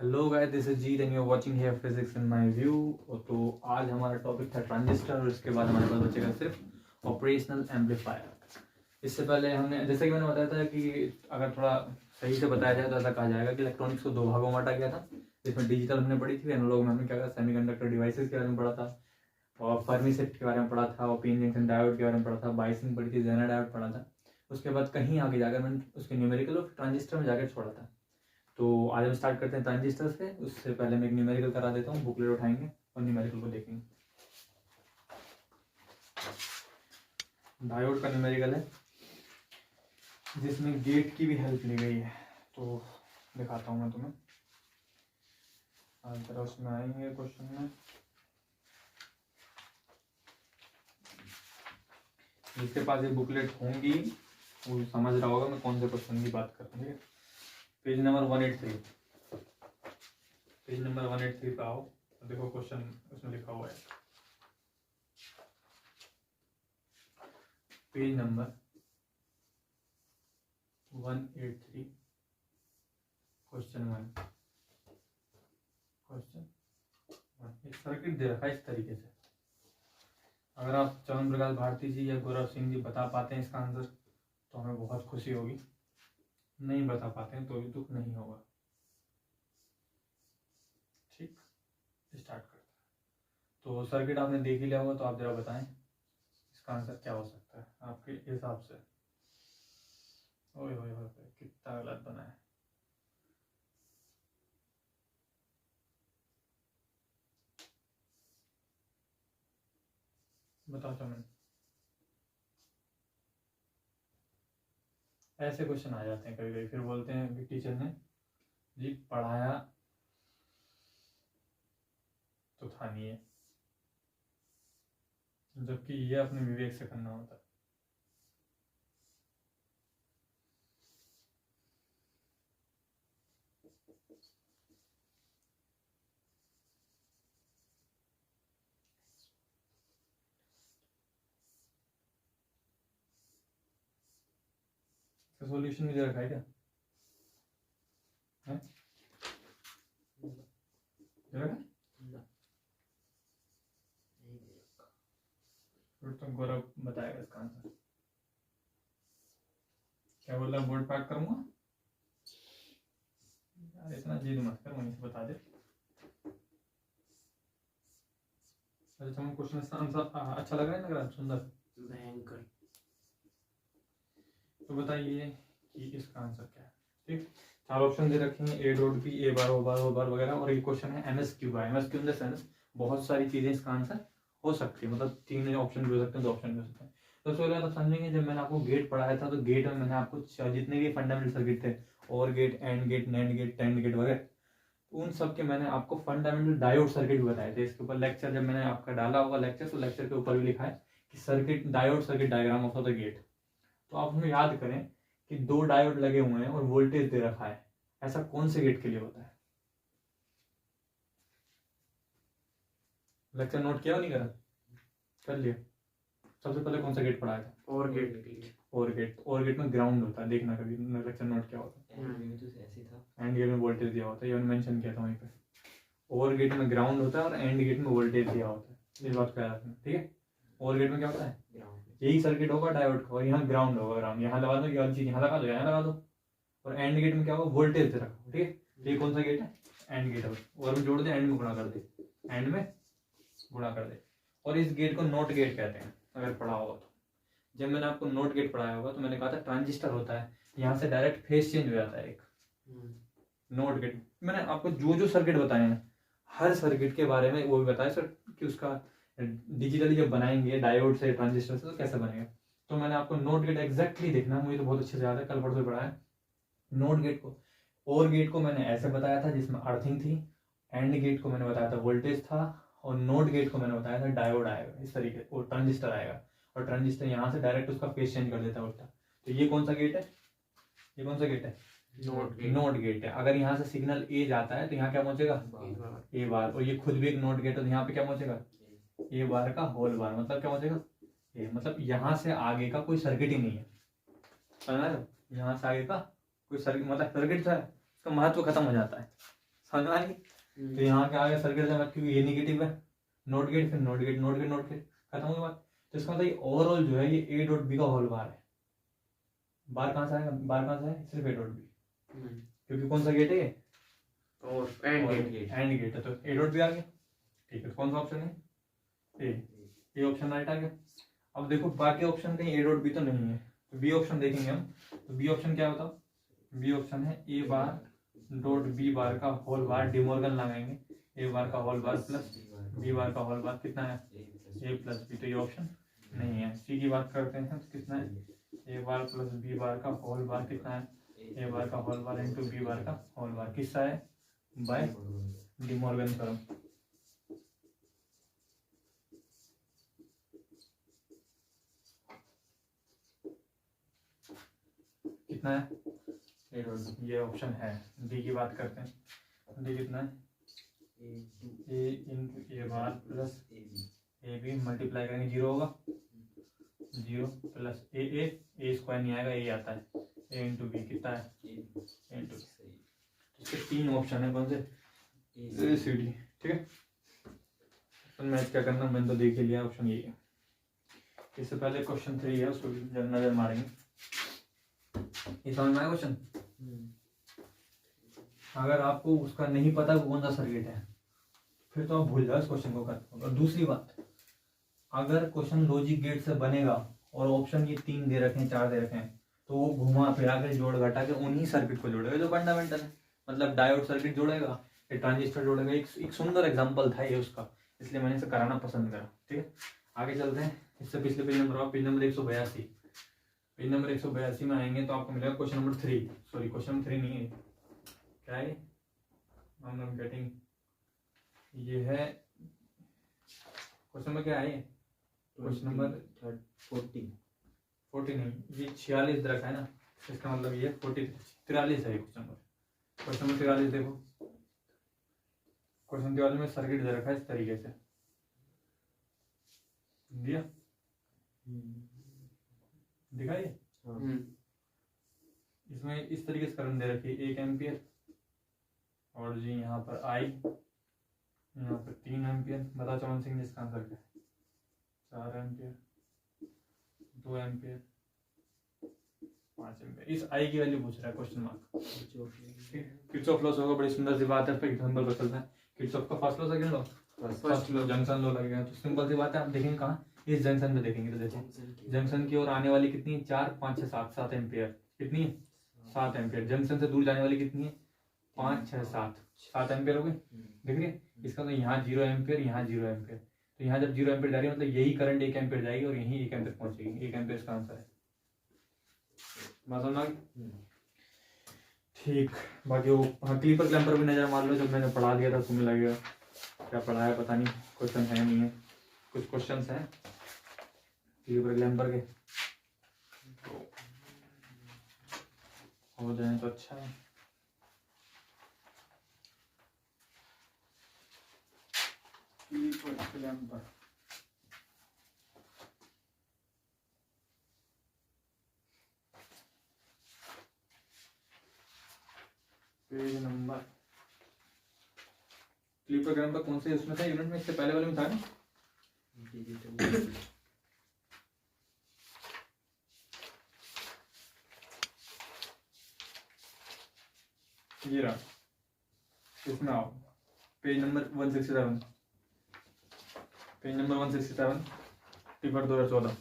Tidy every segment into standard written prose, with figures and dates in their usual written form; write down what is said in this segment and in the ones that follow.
Hello guys, this is Jeet and you are watching here physics in my view. तो आज हमारा topic था transistor और इसके बाद हमारे पास बचेगा सिर्फ ऑपरेशनल एम्पलीफायर। इससे पहले हमने जैसे कि मैंने बताया था कि अगर थोड़ा सही से बताया जाए तो ऐसा कहा जाएगा कि इलेक्ट्रॉनिक्स को दो भागों में बांटा गया था, जिसमें डिजिटल हमने पढ़ी थी, एनालॉग में हमने क्या कहा सेमीकंडक्टर डिवाइसेस के बारे में पढ़ा था, और फर्मी शिफ्ट के बारे में पढ़ा था, और पी जंक्शन डायोड के बारे में पढ़ा था, बाइसिंग पढ़ी थी, जेनर डायोड पढ़ा था। उसके बाद कहीं आगे जाकर मैंने उसके न्यूमेरिकल और ट्रांजिस्टर में जाकर छोड़ा था। तो आज हम स्टार्ट करते हैं ट्रांजिस्टर से। उससे पहले मैं एक न्यूमेरिकल करा देता हूँ, बुकलेट उठाएंगे और न्यूमेरिकल को देखेंगे। डायोड का न्यूमेरिकल है जिसमें गेट की भी हेल्प ली गई है, तो दिखाता हूँ मैं तुम्हें। आंसर उसमें आएंगे क्वेश्चन में। जिसके पास ये बुकलेट होंगी वो समझ रहा होगा मैं कौन से क्वेश्चन की बात कर रहा हूँ। पेज नंबर 183, पेज नंबर 183 पे आओ, देखो क्वेश्चन उसमें लिखा हुआ है। Page number 183 question 1। एक सर्किट दे रखा है इस तरीके से। अगर आप चवन प्रकाश भारती जी या गौरव सिंह जी बता पाते हैं इसका आंसर तो हमें बहुत खुशी होगी, नहीं बता पाते हैं तो भी दुख नहीं होगा। ठीक, स्टार्ट करते हैं। तो सर्किट आपने देख ही लिया होगा, तो आप जरा बताएं इसका आंसर क्या हो सकता है आपके हिसाब से। ओए होए होए, कितना गलत बना है। बताओ चमन। ऐसे क्वेश्चन आ जाते हैं कभी कभी, फिर बोलते हैं कि टीचर ने जी पढ़ाया तो था नहीं है, जबकि ये अपने विवेक से करना होता है। इसका सॉल्यूशन भी दे रखा है क्या? है? दे रखा है? फिर तो गौरव बताएगा इसका आंसर। क्या बोल रहा, बोर्ड पैक करूंगा? यार इतना जिद मत कर, वहीं से बता दे। अच्छा हम क्वेश्चन का आंसर अच्छा लग रहा है, लग रहा है सुंदर, भयंकर। तो बताइए कि इसका आंसर क्या है। ठीक, चार ऑप्शन दे रखे हैं, ए डॉट बी, ए बार, ओ बार, ओ बार वगैरह, और ये क्वेश्चन है एमएसक्यू का। एमएसक्यू इन द सेंस बहुत सारी चीजें इसका आंसर हो सकती है, मतलब 3 ऑप्शन भी हो सकते हैं, 2 ऑप्शन भी हो सकते हैं। तो उसके बाद आप समझेंगे, जब मैंने आपको गेट पढ़ाया था तो गेट में मैंने आपको जितने भी फंडामेंटल सर्किट थे, or gate, and gate, NAND gate, टैंड गेट वगैरह, उन सब के मैंने आपको फंडामेंटल डायोड सर्किट भी बताए थे। इसके ऊपर लेक्चर जब मैंने आपका डाला होगा लेक्चर, तो लेक्चर के ऊपर भी लिखा है कि circuit diode circuit diagram of the gate. तो आप हमें याद करें कि 2 डायोड लगे हुए हैं और वोल्टेज दे रखा है, ऐसा कौन से गेट के लिए होता है? लेक्चर नोट किया नहीं करा? कर लिया। सबसे पहले कौन सा गेट पढ़ाया था? और गेट। और गेट, और गेट में ग्राउंड होता है, देखना कभी लेक्चर नोट किया होता है। एंड गेट में वोल्टेज दिया होता है, ये मेंशन किया था वहीं पे। और गेट में ग्राउंड होता है और एंड गेट में वोल्टेज दिया होता है, इस बात को याद रखना। ठीक है, और गेट में क्या होता है? यही सर्किट होगा डायोड का, और यहाँ ग्राउंड होगा। ग्राउंड यहाँ लगा दो, ये चीज यहाँ लगा दो, यहाँ लगा दो। और एंड गेट में क्या होगा? वोल्टेज दे रखा। ठीक है, ये कौन सा गेट है? एंड गेट है। और जोड़ दे, एंड में गुणा कर दे, एंड में गुणा कर दे। और इस गेट को नोट गेट कहते हैं, अगर पढ़ा होगा तो। जब मैंने आपको नोट गेट पढ़ाया होगा तो मैंने कहा था ट्रांजिस्टर होता है, यहाँ से डायरेक्ट फेज चेंज हो जाता है एक। नोट गेट मैंने आपको जो जो सर्किट बताए हैं, हर सर्किट के बारे में वो भी बताया सर कि उसका डिजिटली जब बनाएंगे डायोड से, ट्रांजिस्टर से, तो कैसे बनेगा। तो मैंने आपको नोट गेट एग्जैक्टली देखना, मुझे तो बहुत अच्छे से याद है, कल परसों पढ़ा है। नोट गेट को, और गेट को मैंने ऐसे बताया था जिसमें अर्थिंग थी, एंड गेट को मैंने बताया था वोल्टेज था, और नोट गेट को मैंने बताया था डायोड आएगा इस तरीके, और ट्रांजिस्टर आएगा, और ट्रांजिस्टर यहाँ से डायरेक्ट उसका फेज चेंज कर देता है उल्टा। तो ये कौन सा गेट है? ये कौन सा गेट है? नोट गेट है। अगर यहाँ से सिग्नल ए जाता है तो यहाँ क्या पहुंचेगा? ए बार। और ये खुद भी एक नोट गेट है, तो यहाँ पे क्या पहुंचेगा? ए बार का होल बार, मतलब क्या पहुंचेगा? ए, मतलब यहाँ से आगे का कोई सर्किट ही नहीं है, समझ रहे हो? यहाँ से आगे का कोई सर्किट, मतलब सर्किट है, इसका महत्व खत्म हो जाता है। समझ में आई? तो यहाँ के आगे सर्किट से मत, क्योंकि ये नेगेटिव है, नोट गेट, फिर not gate, not gate, not gate, खत्म हुई बात। तो इसका मतलब ये ओवरऑल जो है ये ए डॉट बी का होल बार है। बार कहाँ से आएगा? बार कहाँ से है? सिर्फ ए डॉट बी, क्योंकि कौन सा गेट है ये? और एंड गेट, एंड गेट है, तो ए डॉट बी आ गया। ठीक है, कौन सा ऑप्शन है? ए ऑप्शन राइट आ गया। अब देखो बाकी ऑप्शन कहीं ए डॉट बी तो नहीं है, तो बी ऑप्शन देखेंगे हम। तो बी ऑप्शन क्या होता? बी ऑप्शन है A bar dot B bar का होल बार, डिमॉर्गन लगाएंगे, ए बार का whole bar plus B bar का होल बार, कितना है? A plus B. तो ये ऑप्शन नहीं है। सी की बात करते हैं तो कितना है? A bar plus B bar का होल बार, कितना है? ए बार का whole bar into B bar का होल बार, किससा है? By De Morgan theorem. कितना है? ये ऑप्शन है। डी की बात करते हैं, डी कितना है? A into a bar plus a b, multiply करेंगे जीरो होगा, जीरो प्लस ए स्क्वायर नहीं आएगा, ए आता है, ए इंटू बी, कितना है? A into. इसके तीन ऑप्शन है, कौन से? ए सी डी। ठीक है, तो मैच क्या करना, मैंने तो देख ही लिया, ऑप्शन ये है। इससे पहले क्वेश्चन 3 है, उसको नजर मारेंगे। ये समझ में आया क्वेश्चन? अगर आपको उसका नहीं पता कौन सा सर्किट है, फिर तो आप भूल जाओ इस क्वेश्चन को कर। और दूसरी बात, अगर क्वेश्चन लॉजिक गेट से बनेगा और ऑप्शन ये 3 दे रखे हैं, 4 दे रखे हैं, तो वो घुमा फिरा के जोड़ घटा के उन्हीं सर्किट को जोड़ेगा जो फंडामेंटल है। मतलब डायोड सर्किट जोड़ेगा, ये ट्रांजिस्टर जोड़ेगा। एक सुंदर एग्जांपल था ये उसका, इसलिए मैंने इसे कराना पसंद करा। ठीक है, आगे चलते हैं। इससे पिछले page number, page number 182, page number 182 में आएंगे तो आपको मिलेगा question number 3। Sorry, question number 3 नहीं है, क्या है? आई एम गेटिंग, ये है क्वेश्चन नंबर, क्या है? क्वेश्चन नंबर 40 नहीं, ये 46 रखा है ना, इसका मतलब ये 43 है क्वेश्चन नंबर। क्वेश्चन नंबर 43 देखो, क्वेश्चन 43 में सर्किट दे रखा है इस तरीके से दिया, दिखाइए। इसमें इस तरीके से करंट दे रखी है 1 एम्पियर, और जी यहाँ पर आई, यहाँ पर 3 एम्पियर। बता चमन सिंह जिसका आंसर क्या है? 4 एम्पियर, 2 एम्पियर, 5 एम्पियर। इस आई की वैल्यू पूछ रहा है क्वेश्चन मार्क। किरचॉफ लॉ होगा, बड़ी सुंदर सी बात है। फिर एग्जांपल पर चलता है। किरचॉफ का first law, second law, first law, junction law लगेगा। तो सिंपल सी बात है, आप देखेंगे कहाँ? इस जंक्शन में देखेंगे। तो देखो जंक्शन की ओर आने वाली कितनी? 4, 5, 6, 7, 7 एम्पियर। कितनी? 7 एम्पियर। जंक्शन से दूर जाने वाली कितनी है? 5, 6, 7 एम्पियर हो गई। देख रहे, इसका तो यहाँ 0 एम्पियर, यहाँ 0 एम्पियर। तो यहाँ जब 0 एम्पियर जा रही है, मतलब यही करंट 1 एम्पियर जाएगी और यही 1 एम्पियर पहुंचेगी। 1 एम्पियर इसका आंसर है। समझ में? ठीक, बाकी वो क्लीपर क्लैंपर भी नजर मार लो, जब मैंने पढ़ा दिया था तुम्हें लगेगा क्या पढ़ाया पता नहीं, क्वेश्चन है नहीं है, कुछ क्वेश्चंस हैं क्लीपर क्लैंपर के, हो जाए तो अच्छा है। Clipper clamper, page number, clipper clamper कौन से उसमें था यूनिट में? इससे पहले वाले में था ना? ये रहा, इसमें आओ, page number 167, page number 167, paper 2014,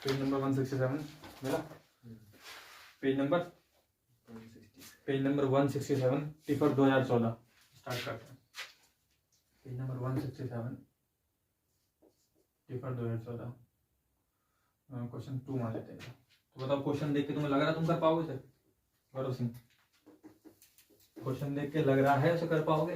page number 167 मिला? पेज नंबर 167, पेपर 2014 स्टार्ट करते हैं। पेज नंबर 167, पेपर 2014, क्वेश्चन 2 मान लेते हैं। तो बताओ, क्वेश्चन देख के तुम्हें लग रहा तुम कर पाओगे सर? गौरव सिंह, क्वेश्चन देख के लग रहा है उसे कर पाओगे?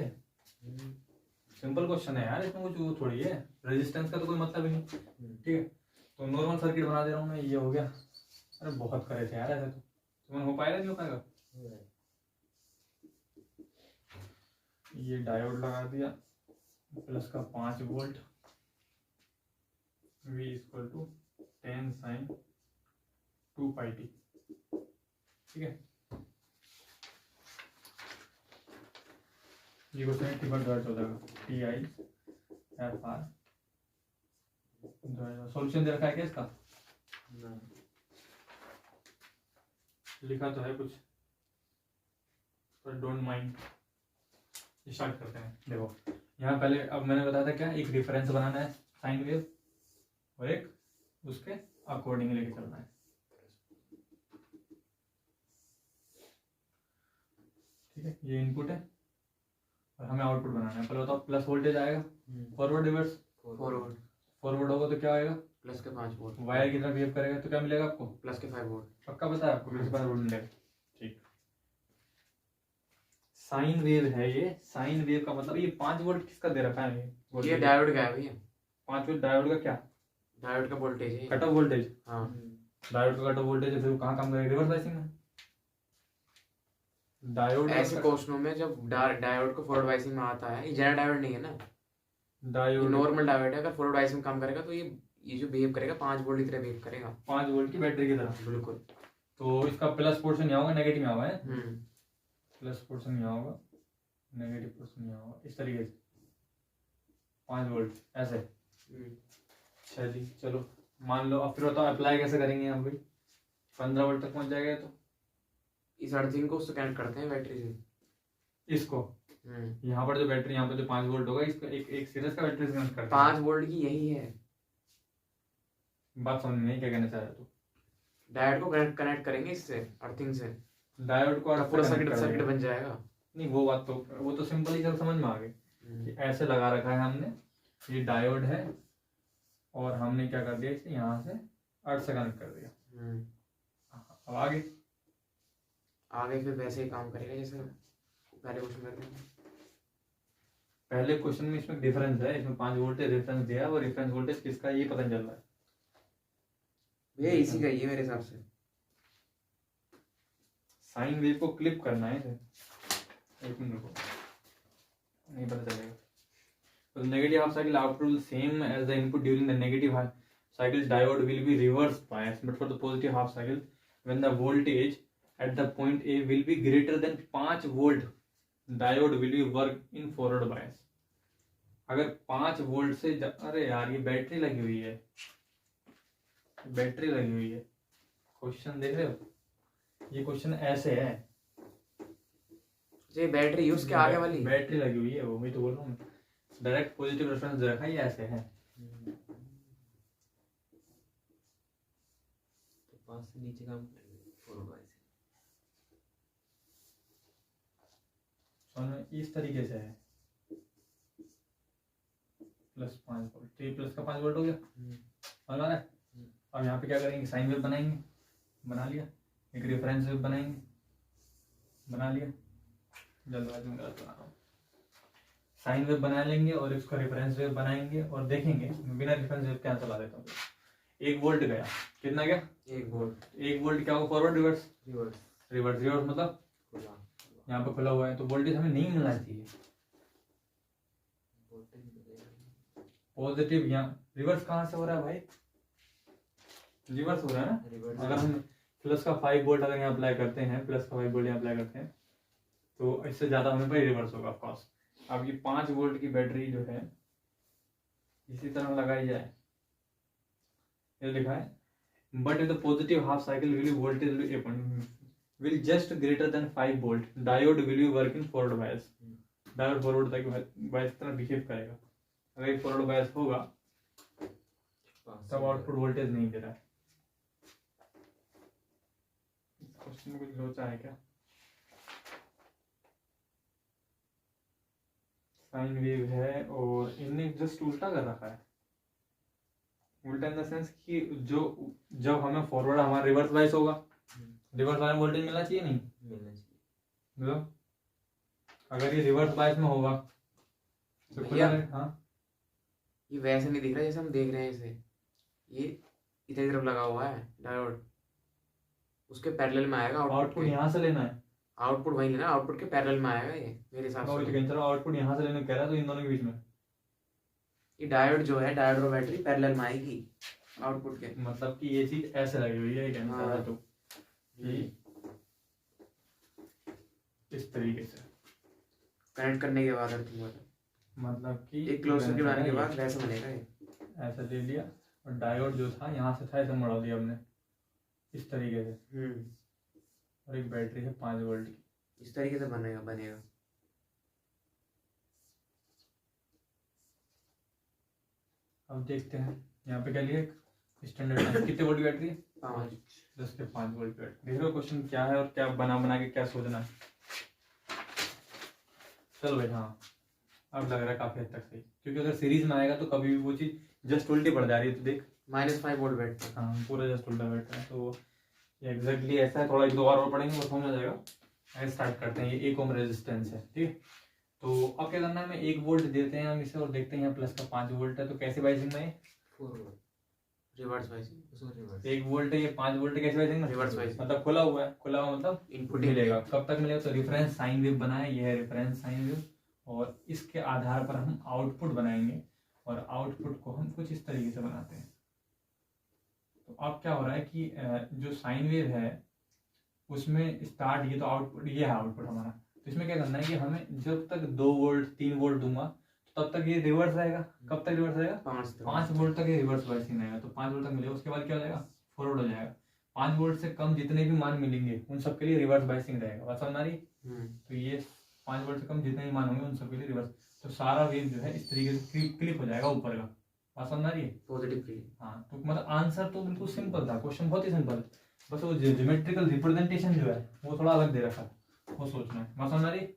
सिंपल क्वेश्चन है यार, इसमें कुछ वो थोड़ी है, रेजिस्टेंस का तो कोई मतलब ही नहीं। ठीक है, तो नॉर्मल सर्किट बना दे रहा हूँ मैं, ये हो गया। अरे बहुत करे थे यार ऐसे, तो तुम्हें हो पाएगा नहीं हो पाएगा? ये डायोड लगा दिया, प्लस का 5 वोल्ट, V = 10 sin 2πt। ठीक है, ये क्वेश्चन ट्रिपल डॉट हो जाएगा TI FR। सॉल्यूशन दे रखा है क्या इसका? लिखा तो है कुछ, पर डोंट माइंड। स्टार्ट करते हैं। देखो यहाँ पहले, अब मैंने बताया था क्या, एक रेफरेंस बनाना है साइन वेव और एक उसके अकॉर्डिंग लेके चलना है। ठीक है, ये इनपुट है और हमें आउटपुट बनाना है। पहले बताओ, प्लस वोल्टेज आएगा, फॉरवर्ड रिवर्स। फॉरवर्ड फॉरवर्ड होगा तो क्या आएगा? प्लस के 5 वोल्ट, वायर की तरफ बिहेव करेगा तो क्या मिलेगा आपको? प्लस के 5 वोल्ट। पक्का पता है आपको? प्लस के 5 वोल्ट मिलेगा। ठीक, साइन वेव है ये। साइन वेव का मतलब ये 5 वोल्ट किसका दे रखा है? ये डायोड का है भैया। 5 वोल्ट डायोड का क्या? डायोड का वोल्टेज है। Cut off voltage. हाँ, डायोड का कट ऑफ वोल्टेज है, फिर वो कहाँ काम करेगा? रिवर्स बायसिंग में। डायोड ऐसे क्वेश्चनों में जब डायोड को फॉरवर्ड बायसिंग में आता है, ये जेनर डायोड नहीं है ना, डायोड नॉर्मल डायोड है। अगर फॉरवर्ड बायसिंग में काम करेगा तो ये जो बिहेव करेगा 5 वोल्ट की तरह बिहेव करेगा। 5 वोल्ट की बैटरी की तरह। बिल्कुल। तो इसका प्लस पोर्शन यहाँ होगा, नेगेटिव यहाँ होगा है। प्लस पोर्शन यहाँ होगा, नेगेटिव पोर्शन यहाँ होगा, इस तरीके से 5 वोल्ट ऐसे। अच्छा जी, चलो मान लो। अब फिर बताओ अप्लाई कैसे करेंगे हम भाई? 15 वोल्ट तक पहुंच जाएगा तो इस अर्थिंग को उससे कनेक्ट करते हैं बैटरी से। इसको यहाँ पर जो बैटरी, यहाँ पर जो 5 वोल्ट होगा, इसका एक सीरीज का बैटरी से कनेक्ट करते हैं। 5 वोल्ट की यही है बात समझ में नहीं क्या कहना चाह रहा तू? डायोड को कनेक्ट करेंगे इससे, अर्थिंग से। डायोड को पूरा सर्किट बन जाएगा। नहीं, वो बात तो, वो तो सिंपल ही समझ में आ गई कि ऐसे लगा रखा है हमने, ये डायोड है और हमने क्या कर दिया, इसे यहाँ से अर्थ से कनेक्ट कर दिया। अब आगे फिर वैसे ही काम करेगा जैसे पहले क्वेश्चन करते हैं। पहले क्वेश्चन में इसमें डिफरेंस है, इसमें 5 वोल्टेज रेफरेंस दिया है और रेफरेंस वोल्टेज किसका ये पता नहीं चल रहा है। ये इसी का ही है मेरे हिसाब से। साइन वेव को क्लिप करना है इसे, एक मिनट रुको, नहीं पता चलेगा। तो negative half cycle output will same as the input during the negative half cycle diode will be reverse bias, but for the positive half cycle when the voltage at the point A will be greater than 5 volt diode will be work in forward bias। अगर 5 volt से अरे यार, ये battery लगी हुई है, battery लगी हुई है। क्वेश्चन देख रहे हो? ये क्वेश्चन ऐसे है, ये बैटरी यूज के आगे वाली बैटरी लगी हुई है, वो मैं तो बोल रहा हूँ। डायरेक्ट पॉजिटिव रेफरेंस दे रखा है, ये ऐसे है। तो 5 से नीचे काम करेंगे फॉरवर्ड बायस। इस तरीके से है, प्लस 5 वोल्ट, तो ये प्लस का 5 वोल्ट हो गया, समझ आ रहा है? अब यहाँ पे क्या करेंगे, साइन वेव बनाएंगे, बना लिया। एक रेफरेंस वेव बनाएंगे, बना लिया। जल्दबाजी में गलत बना रहा हूँ। साइन वेव बना लेंगे और इसका रेफरेंस वेव बनाएंगे और देखेंगे, बिना रेफरेंस वेव क्या चला देता हूँ। 1 वोल्ट गया, कितना गया? 1 वोल्ट। 1 वोल्ट क्या होगा? Forward reverse? Reverse. Reverse reverse मतलब यहाँ पे खुला हुआ है, तो वोल्टेज हमें नहीं मिलना चाहिए। पॉजिटिव यहाँ रिवर्स कहाँ से हो रहा है भाई? रिवर्स हो रहा है ना। अगर हम प्लस का 5 वोल्ट अगर यहाँ अप्लाई करते हैं, प्लस का 5 वोल्ट यहाँ अप्लाई करते हैं, तो इससे ज्यादा हमें भाई रिवर्स होगा ऑफकोर्स। अब ये 5 वोल्ट की बैटरी जो है इसी तरह लगाई जाए, ये लिखा है but with the positive half cycle will voltage will just greater than 5 volt diode will be work in forward bias. Diode forward तक बायस तरह बिहेव करेगा। अगर फॉरवर्ड बायस होगा तब आउटपुट वोल्टेज नहीं दे रहा है। क्वेश्चन में कुछ लोचा है क्या? साइन वेव है और इनने जस्ट उल्टा कर रखा है। उल्टा इन द सेंस कि जो जब हमें फॉरवर्ड हमारा रिवर्स बायस होगा, रिवर्स वाले वोल्टेज मिलना चाहिए, नहीं मिलना चाहिए। मतलब अगर ये रिवर्स बायस में होगा तो खुला है। हाँ, ये वैसे नहीं दिख रहा जैसे हम देख रहे हैं इसे। ये इधर तरफ लगा हुआ है डायोड, उसके पैरेलल में आएगा आउटपुट यहाँ से लेना है। आउटपुट वही लेना, आउटपुट के पैरेलल में आएगा ये मेरे हिसाब से। आउटपुट यहाँ से लेने कह रहा है, तो इन दोनों के बीच में ये डायोड जो है, डायोड और बैटरी पैरेलल में आएगी आउटपुट के। मतलब कि ये चीज ऐसे लगी हुई है, कहना चाह रहा तो इस तरीके से कनेक्ट करने के बाद अर्थिंग वाला, मतलब कि एक क्लोज सर्किट बनाने के बाद वैसा बनेगा ये। ऐसा ले लिया और डायोड जो था यहाँ से था, ऐसे मोड़ा दिया हमने इस तरीके से, और एक बैटरी है 5 वोल्ट की। इस तरीके से बनेगा। अब देखते हैं यहाँ पे क्या लिया, स्टैंडर्ड कितने वोल्ट की बैटरी है, 5। 10 के 5 वोल्ट की बैटरी। देख लो क्वेश्चन क्या है और क्या बना के क्या सोचना है। चलो भाई हाँ, अब लग रहा है काफी हद तक सही, क्योंकि अगर सीरीज में आएगा तो कभी भी वो चीज जस्ट उल्टी पड़ जा रही है, तो देख -5 वोल्ट बैठ। हाँ पूरा जस्ट उल्टा बैठ रहा है, तो ये एग्जैक्टली ऐसा है। थोड़ा एक दो बार और पढ़ेंगे वो समझ आ जाएगा। स्टार्ट करते हैं। ये 1 ओम रेजिस्टेंस है, ठीक है। तो अब क्या करना है, हमें 1 वोल्ट देते हैं हम इसे, और देखते हैं यहाँ प्लस का 5 वोल्ट है, तो कैसे बाइसिंग में 4 वोल्ट रिवर्स बाइसिंग, उसमें रिवर्स 1 वोल्ट है, ये 5 वोल्ट है, कैसे बाइसिंग में रिवर्स बाइसिंग, मतलब खुला हुआ है, खुला हुआ मतलब इनपुट मिलेगा। कब तक मिलेगा, तो रेफरेंस साइन वेव बना है, ये है रेफरेंस साइन वेव, और इसके आधार पर हम आउटपुट बनाएंगे, और आउटपुट को हम कुछ इस तरीके से बनाते हैं। तो अब क्या हो रहा है कि जो साइन वेव है उसमें स्टार्ट, ये तो आउटपुट, ये है आउटपुट हमारा। तो इसमें क्या करना है कि हमें जब तक 2 वोल्ट 3 वोल्ट दूंगा तो तब तक ये रिवर्स रहेगा। कब तक रिवर्स रहेगा, 5 वोल्ट तक ये रिवर्स बाइसिंग रहेगा। तो 5 वोल्ट तक मिलेगा, उसके बाद क्या हो जाएगा, फॉरवर्ड हो जाएगा। 5 वोल्ट से कम जितने भी मान मिलेंगे उन सबके लिए रिवर्स बाइसिंग रहेगा। बात समझ आ रही? तो ये 5 वोल्ट से कम जितने भी मान होंगे उन सबके लिए रिवर्स। तो सारा वेव जो है इस तरीके से क्लिप हो जाएगा ऊपर का। बात समझ आ रही है? पॉजिटिव। हाँ, तो मतलब आंसर तो बिल्कुल सिंपल था, क्वेश्चन बहुत ही सिंपल, बस वो ज्योमेट्रिकल रिप्रेजेंटेशन जो है वो थोड़ा अलग दे रखा है, वो सोचना है। बात समझ आ रही?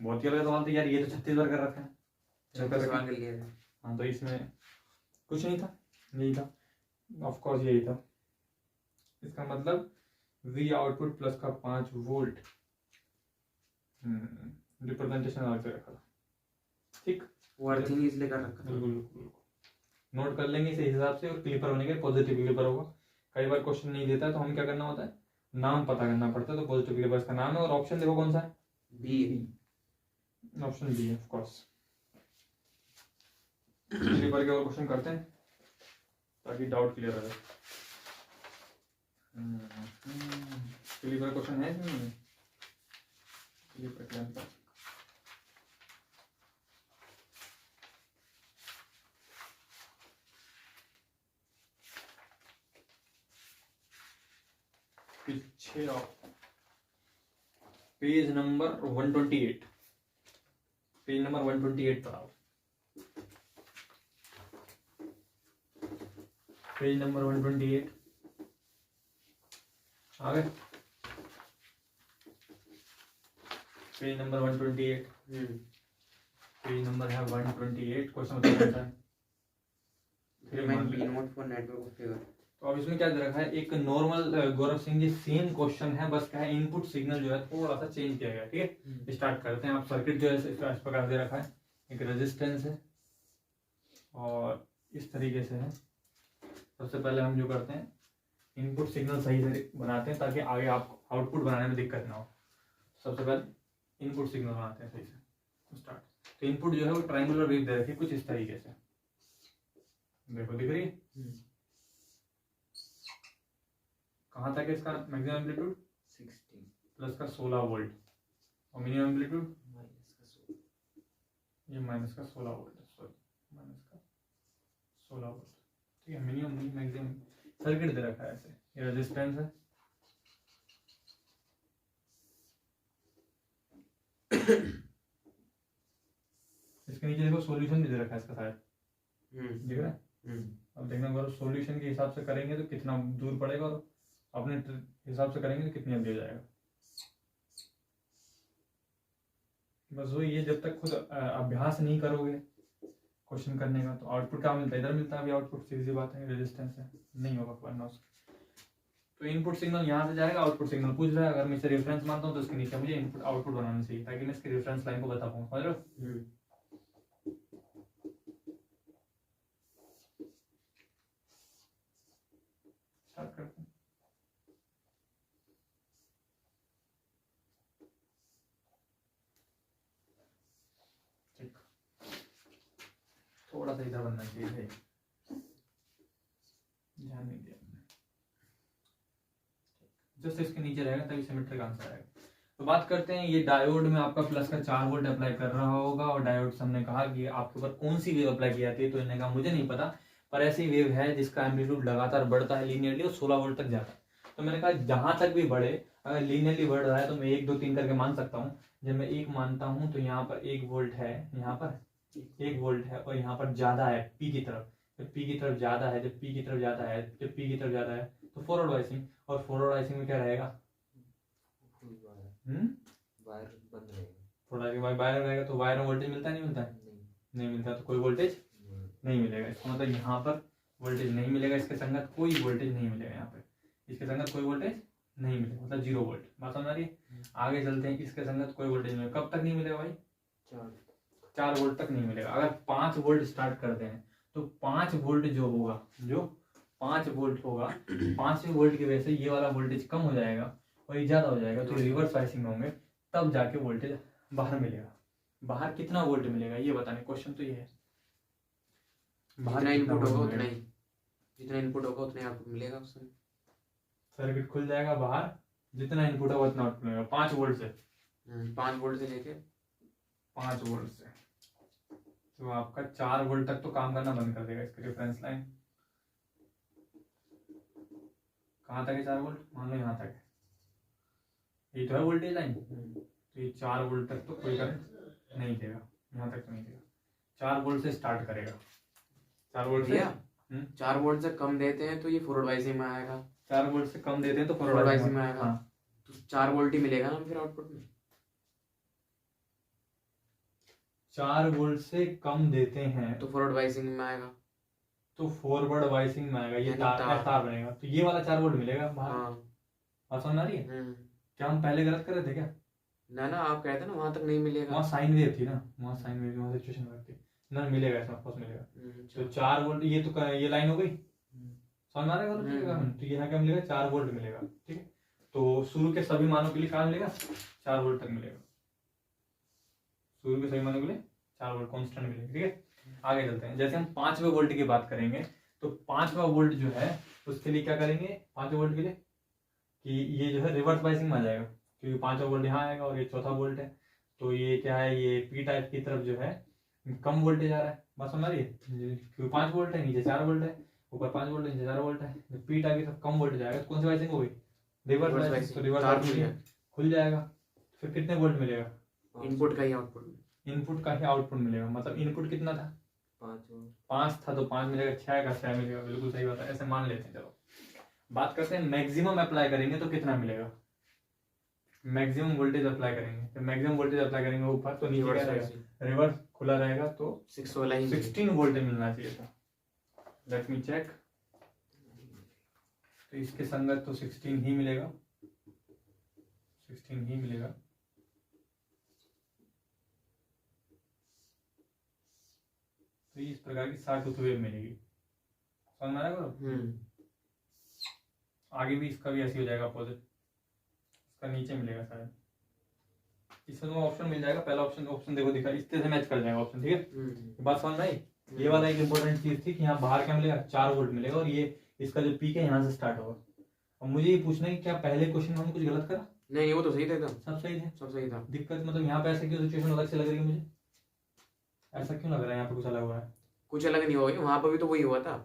बहुत ही अलग सवाल था यार, ये तो 36 बार कर रखा है। सवाल कर लिया था। हाँ, तो इसमें कुछ नहीं था, यही था, ऑफ कोर्स यही था। इसका मतलब V आउटपुट प्लस का 5 वोल्ट, रिप्रेजेंटेशन अलग से रखा था, ठीक। वो अर्थिंग इसलिए कर रखा था। बिल्कुल नोट कर लेंगे इसे हिसाब से, और क्लिपर होने के पॉजिटिव क्लिपर होगा। कई बार क्वेश्चन नहीं देता है तो हमें क्या करना होता है, नाम पता करना पड़ता है। तो पॉजिटिव क्लिपर का नाम है, और ऑप्शन देखो कौन सा है, बी। ऑप्शन बी है, ऑफ कोर्स। क्लिपर के और क्वेश्चन करते हैं ताकि डाउट क्लियर हो जाए। क्लिपर क्वेश्चन है इसमें, क्लिपर क्लैंपर। पीछे आओ, पेज नंबर 128, पेज नंबर 128 पर आओ, पेज नंबर 128 आ गए, पेज नंबर 128, पेज नंबर है 128, क्वेश्चन बताओ कौन सा है। For network of figure. तो अब इसमें क्या दे रखा है, एक normal Gaurav Singh ji same question है, बस क्या है इनपुट सिग्नल जो है थोड़ा सा चेंज किया गया, ठीक है। स्टार्ट करते हैं। आप सर्किट जो है इस प्रकार दे रखा है, एक रेजिस्टेंस है और इस तरीके से है। सबसे पहले हम जो करते हैं, इनपुट सिग्नल सही से बनाते हैं ताकि आगे आपको आउटपुट बनाने में दिक्कत ना हो। सबसे पहले इनपुट सिग्नल बनाते हैं सही से, स्टार्ट। तो इनपुट जो है वो ट्रायंगुलर वेव दे रखी है कुछ इस तरीके से, देखो दिख रही है। कहाँ तक है इसका मैक्सिमम एम्पलीट्यूड 16 प्लस का 16 वोल्ट, और मिनिमम एम्पलीट्यूड माइनस का 16, ये माइनस का 16 वोल्ट है, सॉरी माइनस का 16 वोल्ट, ठीक है। मिनिमम नहीं मैक्सिमम सर्किट दे रखा है ऐसे, ये रेजिस्टेंस है। इसके नीचे देखो सॉल्यूशन भी दे रखा है इसका शायद, दिख रहा है। अब देखना अगर सॉल्यूशन के हिसाब से करेंगे तो कितना दूर पड़ेगा, और अपने हिसाब से करेंगे तो कितनी जल्दी हो जाएगा। बस वही, ये जब तक खुद अभ्यास नहीं करोगे क्वेश्चन करने का तो आउटपुट क्या मिलता है, इधर मिलता है अभी आउटपुट, सीधी सी बात है, रेजिस्टेंस है, नहीं होगा पढ़ना उसका। तो इनपुट सिग्नल यहाँ से जाएगा, आउटपुट सिग्नल पूछ रहा है, अगर मैं इसे रेफरेंस मानता हूँ तो इसके नीचे मुझे इनपुट आउटपुट बनाना चाहिए ताकि मैं इसके रेफरेंस लाइन को बता पाऊँ, समझ लो। स्टार्ट करते हैं। ठीक, थोड़ा सा इधर बनना चाहिए, ध्यान नहीं दिया जस्ट इसके नीचे रहेगा तभी सिमेट्रिक आंसर आएगा। तो बात करते हैं, ये डायोड में आपका प्लस का 4 वोल्ट अप्लाई कर रहा होगा, और डायोड से हमने कहा कि आपके ऊपर कौन सी वेव अप्लाई की जाती है, तो इन्होंने कहा मुझे नहीं पता, पर ऐसी वेव है जिसका एम्पलीट्यूड लगातार बढ़ता है लीनियरली और 16 वोल्ट तक जाता है। तो मैंने कहा जहां तक भी बढ़े, अगर लीनियरली बढ़ रहा है तो मैं 1 2 3 करके मान सकता हूँ। जब मैं 1 मानता हूँ तो यहाँ पर 1 वोल्ट है, यहाँ पर 1 वोल्ट है, और यहाँ पर ज्यादा है पी की तरफ। जब पी की तरफ ज्यादा है, जब पी की तरफ ज्यादा है, जब पी की तरफ ज्यादा है तो फॉरवर्ड वाइसिंग, और फॉरवर्ड वाइसिंग में क्या रहेगा, वायर बंद रहेगा, थोड़ा के बाद वायर रहेगा, तो वायर में वोल्टेज मिलता है, नहीं मिलता है, नहीं मिलता, तो कोई वोल्टेज नहीं मिलेगा। इसका मतलब यहाँ पर वोल्टेज नहीं मिलेगा, इसके संगत कोई वोल्टेज नहीं मिलेगा, यहाँ पे इसके संगत कोई वोल्टेज नहीं मिलेगा, मतलब 0 वोल्ट। बात समझ आ रही है। आगे चलते हैं, इसके संगत कोई वोल्टेज नहीं मिलेगा। कब तक नहीं मिलेगा भाई, 4 वोल्ट तक नहीं मिलेगा। अगर 5 वोल्ट स्टार्ट करते हैं तो 5 वोल्ट जो होगा, जो 5 वोल्ट होगा, 5 वोल्ट की वजह से ये वाला वोल्टेज कम हो जाएगा और ये ज्यादा हो जाएगा, तो रिवर्स वाइसिंग में होंगे, तब जाके वोल्टेज बाहर मिलेगा। बाहर कितना वोल्ट मिलेगा ये बताने, क्वेश्चन तो ये है। जितना इनपुट होगा उतना ही, जितना इनपुट होगा उतना आउटपुट मिलेगा उसमें। सर्किट खुल जाएगा, बाहर जितना इनपुट होगा उतना आउटपुट मिलेगा 5 वोल्ट से। 5 वोल्ट से लेके 5 वोल्ट से तो आपका 4 वोल्ट तक तो काम करना बंद कर देगा। इसकी रेफरेंस लाइन कहाँ तक है, 4 वोल्ट, मान लो यहाँ तक है, ये तो है वोल्टेज लाइन, तो ये 4 वोल्ट तक तो कोई करंट नहीं देगा, यहाँ तक तो नहीं देगा। 4 वोल्ट से स्टार्ट करेगा, 4 वोल्ट से 4 वोल्ट से कम देते हैं तो ये फॉरवर्ड वाइसिंग में आएगा, 4 वोल्ट से कम देते हैं तो फॉरवर्ड वाइसिंग में आएगा। हाँ, तो 4 वोल्ट ही मिलेगा ना फिर आउटपुट में। 4 वोल्ट से कम देते हैं तो फॉरवर्ड वाइसिंग में आएगा, तो फॉरवर्ड वाइसिंग में आएगा, ये यानी तार बनेगा, तो ये वाला 4 वोल्ट मिलेगा बाहर। हाँ। बात समझ आ रही है। क्या हम पहले गलत कर रहे थे क्या, ना आप कहते हैं ना वहां तक नहीं मिलेगा, वहाँ साइन वेव थी ना, वहाँ साइन वेव, वहाँ सिचुएशन वर्क थी ना, मिलेगा इसमें ऑफकोर्स मिलेगा। तो 4 वोल्ट ये तो ये लाइन हो गई, समझ आ रहा है। तो यहाँ क्या मिलेगा, 4 वोल्ट मिलेगा, ठीक है। तो शुरू के सभी मानों के लिए क्या मिलेगा, 4 वोल्ट तक मिलेगा, शुरू के सभी मानों के लिए 4 वोल्ट कांस्टेंट मिलेगा, ठीक है। आगे चलते हैं, जैसे हम 5वें वोल्ट की बात करेंगे, तो 5वां वोल्ट जो है उसके लिए क्या करेंगे, 5वें वोल्ट के लिए कि ये जो है रिवर्स बाइसिंग में आ जाएगा, क्योंकि 5वां वोल्ट यहाँ आएगा और ये चौथा वोल्ट है, तो ये क्या है, ये पी टाइप की तरफ जो है कम वोल्टेज आ रहा है। बात समझ रही है, क्योंकि 5 वोल्ट है, नीचे 4 वोल्ट है, ऊपर 5 वोल्ट है, नीचे 4 वोल्ट है, जब पी टाइप की तरफ कम वोल्टेज आएगा तो कौन सी बाइसिंग होगी, रिवर्स बाइसिंग। तो रिवर्स खुल जाएगा, फिर कितने वोल्ट मिलेगा, इनपुट का ही आउटपुट, इनपुट का ही आउटपुट मिलेगा। मतलब इनपुट कितना था, 5 था, तो 5 मिलेगा, 6 का 6 मिलेगा, बिल्कुल सही बात है, ऐसे मान लेते हैं। चलो बात करते हैं मैक्सिमम अप्लाई करेंगे तो कितना मिलेगा, मैक्सिमम वोल्टेज अप्लाई करेंगे, तो मैक्सिमम वोल्टेज अप्लाई करेंगे ऊपर, तो नीचे क्या रहेगा, रिवर्स खुला रहेगा, तो 16 वोल्ट मिलना चाहिए था। लेट मी चेक, तो इसके संगत तो 16 ही मिलेगा, 16 ही मिलेगा। तो इस प्रकार की साटूथ वेव मिलेगी, समझ में आ रहा है। आगे भी इसका भी ऐसे हो जाएगा अपोजिट, इसका नीचे मिलेगा शायद, इसमें तुम्हें ऑप्शन मिल जाएगा, पहला ऑप्शन देखो दिखा, इस तरह से मैच कर जाएगा ऑप्शन, ठीक है। बात समझ में आई। ये वाला एक इंपॉर्टेंट चीज थी कि यहाँ बाहर क्या मिलेगा, 4 वोल्ट मिलेगा, और ये इसका जो पीक है यहाँ से स्टार्ट होगा। और मुझे ये पूछना है कि क्या पहले क्वेश्चन में हमने कुछ गलत करा, नहीं वो तो सही था एकदम, सब सही थे, सब सही था। दिक्कत मतलब यहाँ पे ऐसे क्यों सिचुएशन अलग से लग रही है मुझे, ऐसा क्यों लग रहा है यहाँ पे कुछ अलग हुआ है, कुछ अलग नहीं हुआ, वहां पर भी तो वही हुआ था,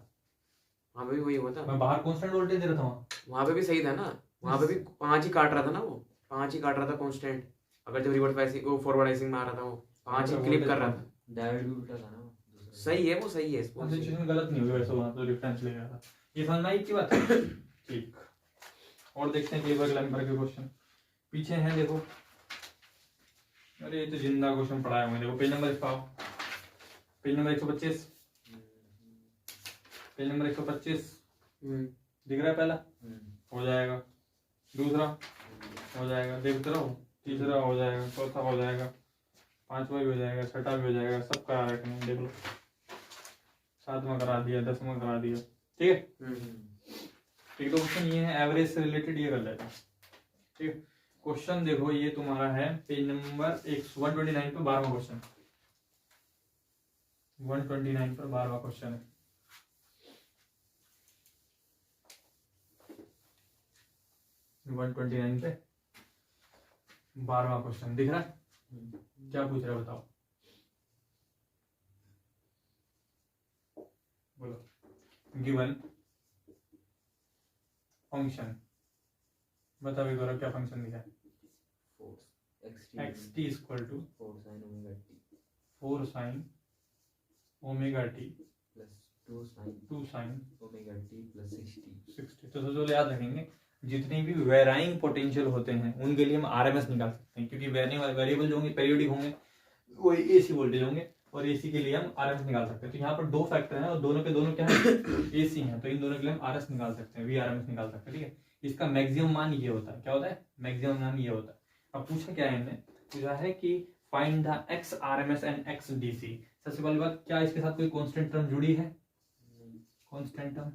वहां पे भी वही हुआ था, मैं बाहर कांस्टेंट वोल्टेज दे रहा था, वहां पे भी सही था ना, वहां पे भी 5 ही काट रहा था ना, वो 5 ही काट रहा था कांस्टेंट। अगर जब रिवर्स वाइसिंग वो फॉरवर्ड वाइसिंग में आ रहा था, वो 5 ही क्लिप कर रहा था, डायोड भी उल्टा था ना, सही है वो, सही है, सिचुएशन गलत नहीं हुई वैसे, वहां तो डिफरेंस ले गया था। ये समझ में आई की बात है, ठीक। और देखते हैं पेपर लाइन भर के क्वेश्चन पीछे हैं, देखो, अरे ये तो जिंदा क्वेश्चन पढ़ाए हुए हैं, देखो पेज नंबर इसका, पेज नंबर 125, पेज नंबर 125 दिख रहा है, पहला हो जाएगा, दूसरा हो जाएगा, देखते रहो, तीसरा हो जाएगा, चौथा हो जाएगा, 5वां भी हो जाएगा, 6वां भी हो जाएगा, सब करा रखे हैं, देख लो, 7वां करा दिया, 10वां करा दिया, ठीक है। ठीक, तो क्वेश्चन ये है, एवरेज से रिलेटेड ये कर लेते हैं, ठीक है। क्वेश्चन देखो, ये तुम्हारा है पेज नंबर 129 पर 12वां क्वेश्चन, 129 पर 12वां क्वेश्चन है। पे 12वां क्वेश्चन दिख रहा है? क्या पूछ रहा है बताओ, बोलो। गिवन फंक्शन, बताओ एक बार क्या फंक्शन दिखा है? Force x t equal to 4 sin omega t four sine omega t plus 2 sin two sine omega t plus 60। तो सबसे पहले याद रखेंगे जितने भी वेराइंग पोटेंशियल होते हैं उनके लिए हम आरएमएस निकाल सकते हैं, क्योंकि वेरिएबल जो होंगे पेरियोडिक होंगे वो एसी वोल्टेज होंगे, और एसी के लिए हम आरएमएस निकाल सकते हैं। तो यहाँ पर दो फैक्टर हैं और दोनों के दोनों क्या है? एसी हैं, तो इन दोनों के लिए हम आरएस निकाल सकते हैं, वी आरएमएस निकाल सकते हैं। ठीक है, इसका मैक्सिमम मान ये होता है, क्या होता है? मैक्सिमम मान ये होता है। अब पूछा क्या है इन्हें? पूछा है कि find the x RMS and x DC. सबसे पहली बात, क्या इसके साथ कोई कांस्टेंट टर्म जुड़ी है? कांस्टेंट टर्म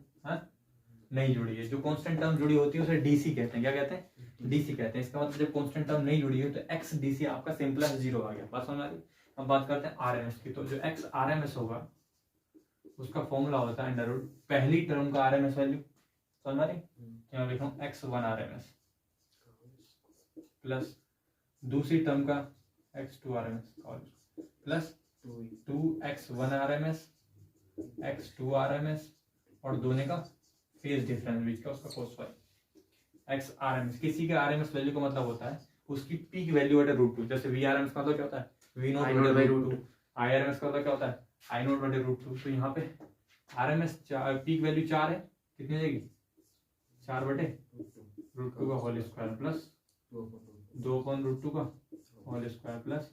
नहीं जुड़ी है। जो कांस्टेंट टर्म जुड़ी होती है उसे डीसी कहते हैं। क्या कहते हैं? डीसी कहते हैं। इसका मतलब जब कांस्टेंट टर्म नहीं जुड़ी है तो एक्स डीसी आपका सिंपल है, जीरो आ गया। बात समझ आ रही? अब बात करते हैं आरएमएस की। तो जो एक्स आरएमएस होगा उसका फॉर्मूला होता है अंडर रूट पहली टर्म का आरएमएस वैल्यू, समझ आ रही? यहाँ लिखा हूँ x1 आरएमएस प्लस दूसरी टर्म का x2 RMS plus 2x1 RMS x2 RMS और दोनों का फेज डिफरेंस बीच का, उसका कोस फाई एक्स आरएमएस। किसी के आरएमएस वैल्यू का मतलब होता है उसकी पीक वैल्यू बटे रूट टू। जैसे वी आरएमएस का मतलब क्या होता है? वी नॉट बटे रूट टू। आई आरएमएस का मतलब क्या होता है? आई नॉट बटे रूट टू। तो यहाँ पे आरएमएस पीक वैल्यू 4 है, कितनी हो जाएगी? 4 बटे रूट टू का whole square plus 2 upon root two का होल स्क्वायर प्लस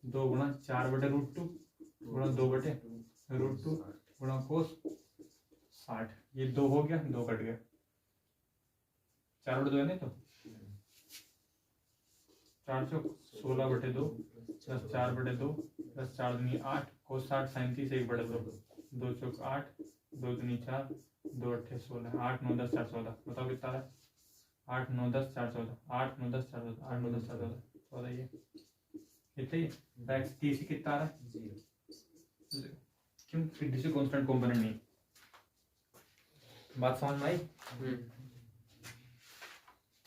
2 गुणा 4 बटे रूट टू गुणा 2 बटे रूट टू गुणा कोस 60। ये 2 हो गया, 2 कट गया, 4 बटे 2 है नहीं, तो 4 चौक 16 बटे 2 प्लस 4 बटे 2 प्लस 4 दूनी 8 कोस 60 साइन 30 1 बटे 2 2 चौक 8 2 दूनी 4 2 अट्ठे 16 8 9 10 4 14। बताओ कितना है? 8 9 10 4 14 8 9 10 4 14 8 9 10 4 14 ये कितने? एक्स डीसी कितना आ रहा है? 0। क्यों? फिर डीसी कांस्टेंट कंपोनेंट नहीं। बात समझ में आई?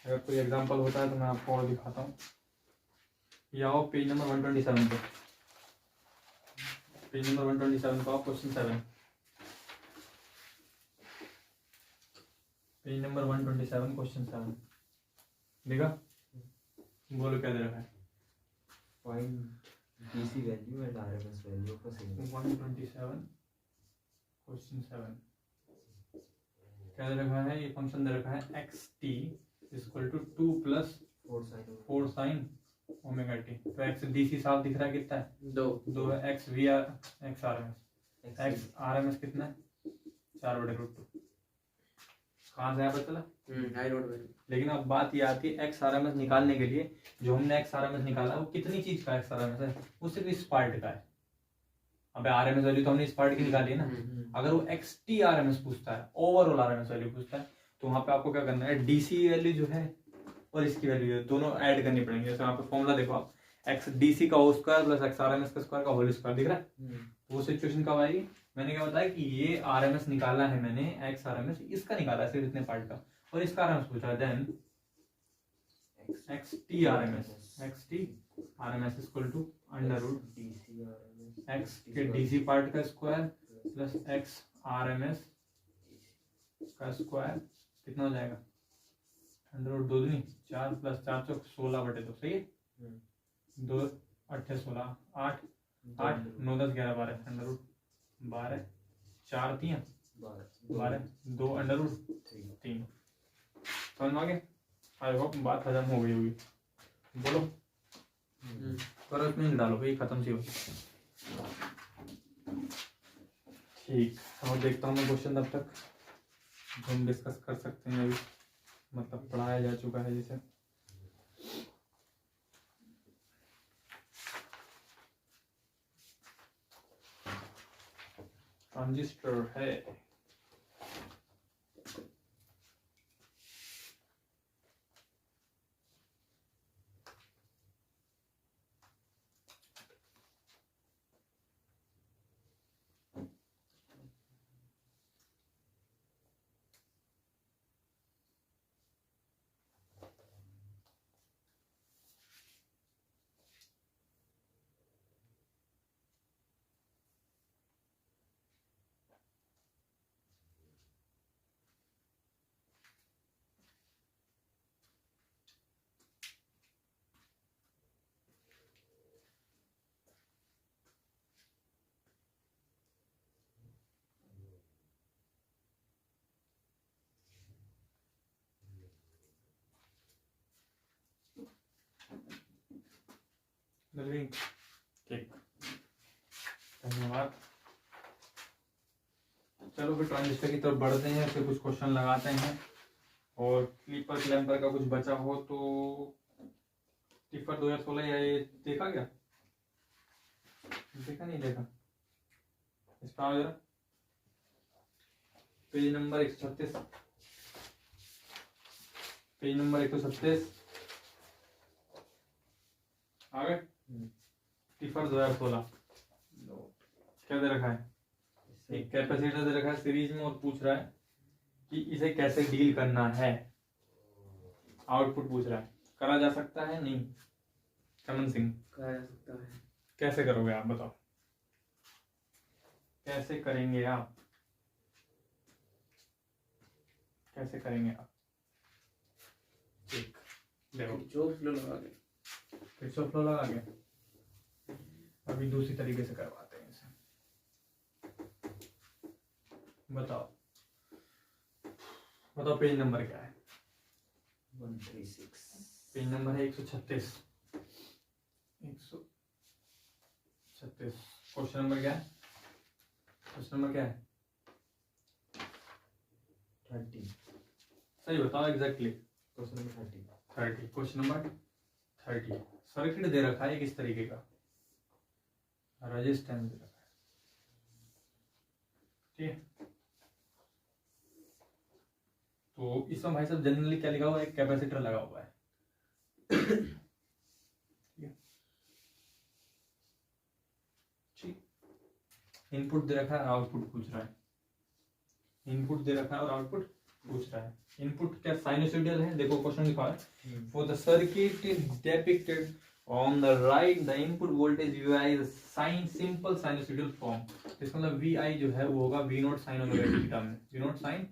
अगर कोई एग्जांपल होता है तो मैं आपको और दिखाता हूँ। ये आओ पेज नंबर 127 पे, पेज नंबर 127 को आप क्वेश्चन 7, पेज नंबर 127 क्वेश्चन 7 देखा? बोलो क्या दे रखा है? Find DC value and RMS value of a signal. 127 question 7 क्या दे रखा है? ये फंक्शन दे रखा है x t equal to 2 plus 4 sine omega t. तो एक्स डीसी साफ दिख रहा है, कितना है? 2 है। X v r x RMS, x RMS कितना है? 4 बटे रूट 2। कहाँ से पता चला? आई नोट वैल्यू। लेकिन अब बात ये आती है एक्स आरएमएस निकालने के लिए जो हमने एक्स आरएमएस निकाला वो कितनी चीज का एक्स आरएमएस है? वो सिर्फ इस पार्ट का है। अब आरएमएस वैल्यू तो हमने इस पार्ट की निकाली है ना। अगर वो एक्स टी आरएमएस पूछता है, ओवरऑल आरएमएस वैल्यू पूछता है, तो वहां पे आपको क्या करना है? डीसी वैल्यू जो है और इसकी वैल्यू दोनों ऐड करनी पड़ेंगे। जैसे यहाँ पे फॉर्मूला देखो आप, एक्स डीसी का whole square plus x RMS का स्क्वायर का होल स्क्वायर दिख रहा है? वो सिचुएशन कब आएगी? मैंने क्या बताया कि ये आरएमएस निकाला है मैंने, एक्स आरएमएस इसका निकाला है सिर्फ इतने पार्ट का, और इसका आरएमएस पूछा है। Then x t RMS equal to under root x के डीसी पार्ट का स्क्वायर प्लस एक्स आरएमएस का स्क्वायर कितना हो जाएगा? अंडर रूट 2 दूनी 4 प्लस 4 चौक 16 बटे 2। सही है? 2 अट्ठे 16 8 8 9 10 11 12 अंडर रूट 12 4 3 12 2 अंडर रूट 3। समझ में आ गया? आई होप बात हजम हो गई होगी। बोलो करो, इसमें डालो भाई, खत्म सी होगी। ठीक, और देखता हूँ मैं क्वेश्चन तब तक जो हम डिस्कस कर सकते हैं अभी, मतलब पढ़ाया जा चुका है जैसे। ट्रांजिस्टर है, ठीक, धन्यवाद। चलो फिर ट्रांजिस्टर की तरफ बढ़ते हैं, फिर कुछ क्वेश्चन लगाते हैं। और क्लीपर क्लैम्पर का कुछ बचा हो तो टिफर 2016 या ये देखा क्या? देखा नहीं देखा? इस पर आओ जरा, पेज नंबर 136, पेज नंबर 136 आ गए। टिफर 2016 क्या दे रखा है? एक कैपेसिटर दे रखा है सीरीज में और पूछ रहा है कि इसे कैसे डील करना है। आउटपुट पूछ रहा है, करा जा सकता है? नहीं, चमन सिंह करा जा सकता है। कैसे करोगे आप बताओ, कैसे करेंगे आप, कैसे करेंगे आप? ठीक, देखो जो फ्लो लगा के किरचॉफ फ्लो लगा के अभी दूसरी तरीके से करवाते हैं इसे। बताओ बताओ, पेज नंबर क्या है? 136। पेज नंबर है 136, 136। क्वेश्चन नंबर क्या है? क्वेश्चन नंबर क्या है? 30। सही बताओ exactly. Question number 30। 30, question number 30। Circuit दे रखा है किस तरीके का, रेजिस्टेंस दे रखा है, ठीक है। तो इसमें भाई साहब जनरली क्या लिखा हुआ है? एक कैपेसिटर लगा हुआ है, ठीक। इनपुट दे रखा है, आउटपुट पूछ रहा है। इनपुट दे रखा है और आउटपुट पूछ रहा है। इनपुट क्या साइनोसॉइडल है? देखो क्वेश्चन लिखा है, for the circuit depicted on the right the input voltage Vi is simple sinusoidal form। इसका मतलब Vi जो है वो होगा V not sign omega T की टर्म में, V not sign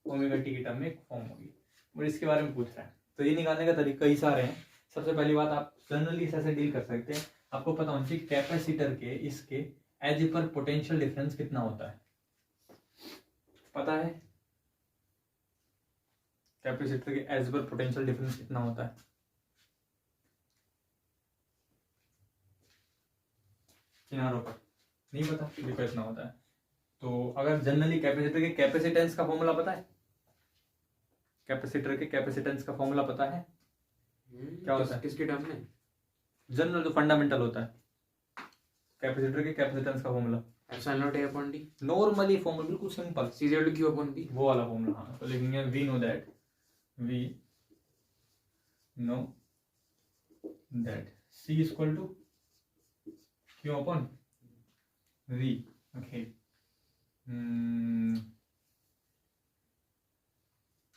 omega T की टर्म में एक फॉर्म होगी। और इसके बारे में पूछ रहा है, तो ये निकालने का तरीका कई सारे हैं। सबसे पहली बात, आप जनरली ऐसे डील कर सकते हैं। आपको पता होना चाहिए कैपेसिटर के इसके एज पर पोटेंशियल डिफरेंस कितना होता है, पता है? कैपेसिटर के एज पर पोटेंशियल डिफरेंस कितना होता है? किनारों पर नहीं पता, देखो इतना होता है। तो अगर जनरली कैपेसिटर के कैपेसिटेंस का फॉर्मूला पता है? कैपेसिटर के कैपेसिटेंस का फॉर्मूला पता है? क्या होता है? किसके टर्म में? जनरल जो फंडामेंटल होता है कैपेसिटर के कैपेसिटेंस का formula, epsilon nought a upon d. Normally formula बिल्कुल simple, C equal to Q upon B। वो वाला फॉर्मूला। हाँ, तो लिखेंगे we know that C equal to Q upon V। Okay,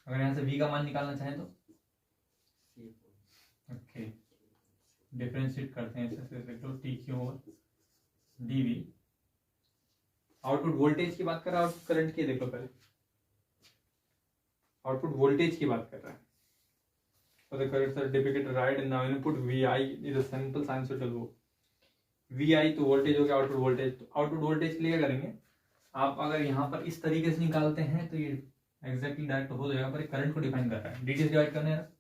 अगर यहाँ से V का मान निकालना चाहें तो ओके, डिफरेंशिएट करते हैं ऐसे लिख लो t q over d v. Output voltage की बात कर रहा है, आउटपुट करंट की देख लो पहले। आउटपुट वोल्टेज की बात कर रहा है। For the current are depicted right in the input Vi is a simple sinusoidal वो Vi तो वोल्टेज हो गया, आउटपुट वोल्टेज। तो आउटपुट वोल्टेज के लिए करेंगे आप, अगर यहाँ पर इस तरीके से निकालते हैं तो ये एग्जैक्टली डायरेक्ट हो जाएगा, पर करंट को डिफाइन कर रहा है। dt से डिवाइड करना है,